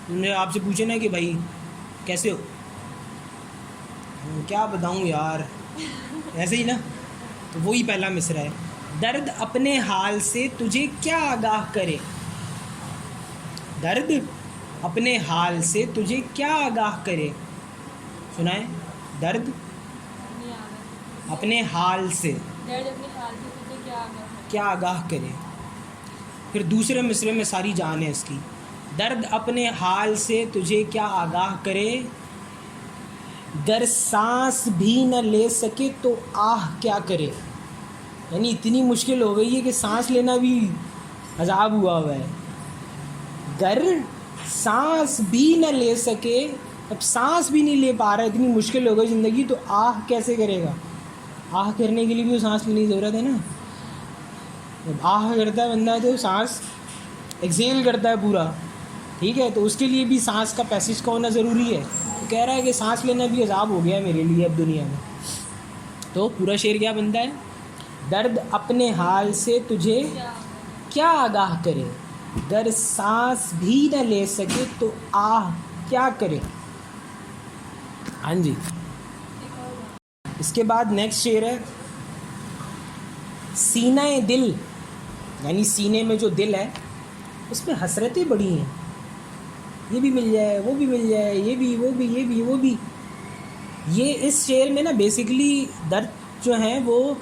تم نے آپ سے پوچھے نا کہ بھائی کیسے ہو، کیا بتاؤں یار، ایسے ہی نا. تو وہی پہلا مصرع ہے، درد اپنے حال سے تجھے کیا آگاہ کرے، درد اپنے حال سے تجھے کیا آگاہ کرے. سنائیں، درد اپنے حال سے کیا آگاہ کرے. پھر دوسرے مصرعے میں ساری جان ہے اس کی، درد اپنے حال سے تجھے کیا آگاہ کرے، گر سانس بھی نہ لے سکے تو آہ کیا کرے. یعنی اتنی مشکل ہو گئی ہے کہ سانس لینا بھی عذاب ہوا ہوا ہے. گر سانس بھی نہ لے سکے، اب سانس بھی نہیں لے پا رہا، اتنی مشکل ہو گئی زندگی، تو آہ کیسے کرے گا. آہ کرنے کے لیے بھی سانس لینے کی ضرورت ہے نا. جب آہ کرتا ہے بندہ تو سانس ایکسیل کرتا ہے پورا، ٹھیک ہے، تو اس کے لیے بھی سانس کا پیسیج کا ہونا ضروری ہے. تو کہہ رہا ہے کہ سانس لینا بھی عذاب ہو گیا ہے میرے لیے اب دنیا میں. تو پورا شعر کیا بنتا ہے، درد اپنے حال سے تجھے کیا آگاہ کرے، گر سانس بھی نہ لے سکے تو آہ کیا کرے. ہاں جی. اس کے بعد نیکسٹ شعر ہے، سینہ دل، یعنی سینے میں جو دل ہے اس میں حسرتیں بڑی ہیں، یہ بھی مل جائے وہ بھی مل جائے، یہ بھی وہ بھی یہ بھی وہ بھی. یہ اس شعر میں نا بیسیکلی درد جو ہیں وہ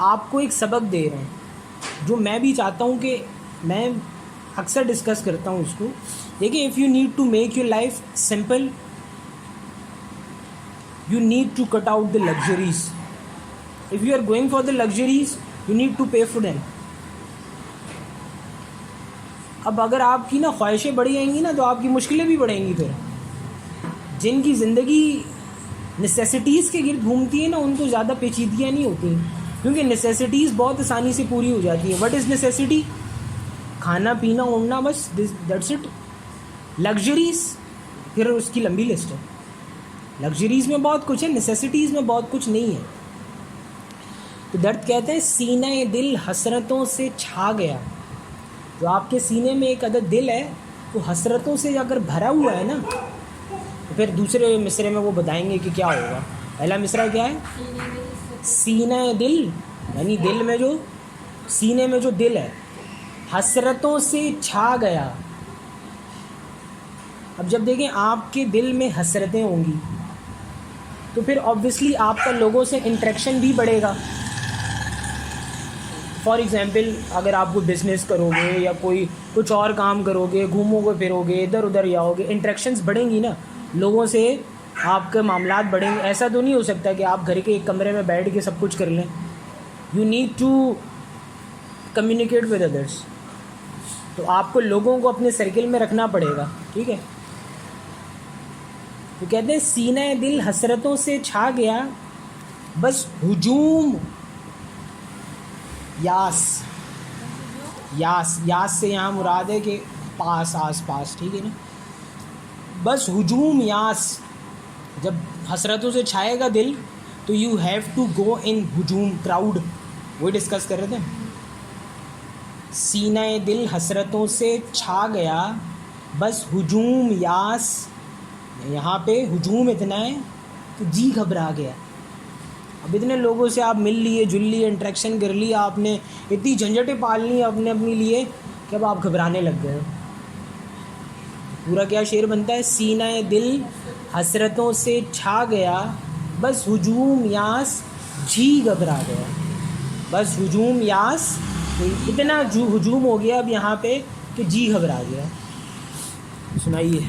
آپ کو ایک سبق دے رہے ہیں، جو میں بھی چاہتا ہوں کہ میں اکثر ڈسکس کرتا ہوں اس کو. دیکھیں، if you need to make your life simple you need to cut out the luxuries. If you are going for the luxuries you need to pay for them. اب اگر آپ کی نا خواہشیں بڑھی جائیں گی نا تو آپ کی مشکلیں بھی بڑھیں گی. پھر جن کی زندگی نیسیسٹیز کے گرد گھومتی ہے نا ان کو زیادہ پیچیدگیاں نہیں ہوتی ہیں، کیونکہ نیسیسٹیز بہت آسانی سے پوری ہو جاتی ہیں. What is necessity? کھانا پینا اڑنا بس دیٹس اٹ. لگژریز پھر اس کی لمبی لسٹ ہے. لگژریز میں بہت کچھ ہے, نیسیسٹیز میں بہت کچھ نہیں ہے. تو درد کہتے ہیں سینہ دل حسرتوں سے چھا گیا. جو آپ کے سینے میں ایک عدد دل ہے وہ حسرتوں سے اگر بھرا ہوا ہے نا, تو پھر دوسرے مصرے میں وہ بتائیں گے کہ کیا ہوگا. پہلا مصرع کیا ہے؟ سینہ دل, یعنی دل میں جو سینے میں جو دل ہے حسرتوں سے چھا گیا. اب جب دیکھیں آپ کے دل میں حسرتیں ہوں گی تو پھر آبویسلی آپ کا لوگوں سے انٹریکشن بھی بڑھے گا. فار ایگزامپل اگر آپ کو بزنس کرو گے یا کوئی کچھ اور کام کرو گے, گھومو گے پھرو گے, ادھر ادھر جاؤ گے, انٹریکشنز بڑھیں گی نا لوگوں سے, آپ کے معاملات بڑھیں گے. ایسا تو نہیں ہو سکتا کہ آپ گھر کے ایک کمرے میں بیٹھ کے سب کچھ کر لیں. You need to communicate with others. تو آپ کو لوگوں کو اپنے سرکل میں رکھنا پڑے گا, ٹھیک ہے. تو کہتے ہیں سینہ دل حسرتوں سے چھا گیا, بس ہجوم یاس سے یہاں مراد ہے کہ پاس, آس پاس, ٹھیک ہے نا. بس ہجوم یاس, جب حسرتوں سے چھائے گا دل تو یو ہیو ٹو گو ان ہجوم, کراؤڈ. وہی ڈسکس کر رہے تھے. سینہ دل حسرتوں سے چھا گیا, بس ہجوم یاس. یہاں پہ ہجوم اتنا ہے کہ جی گھبرا گیا. اب اتنے لوگوں سے آپ مل لیے, جل لیے, انٹریکشن کر لی, آپ نے اتنی جھنجھٹیں پال لی اپنے لیے کہ اب آپ گھبرانے لگ گئے. پورا کیا شعر بنتا ہے؟ سینہ دل حسرتوں سے چھا گیا, بس ہجوم یاس جی گھبرا گیا. بس ہجوم یاس, اتنا ہجوم ہو گیا اب یہاں پہ کہ جی گھبرا گیا. سنائیے.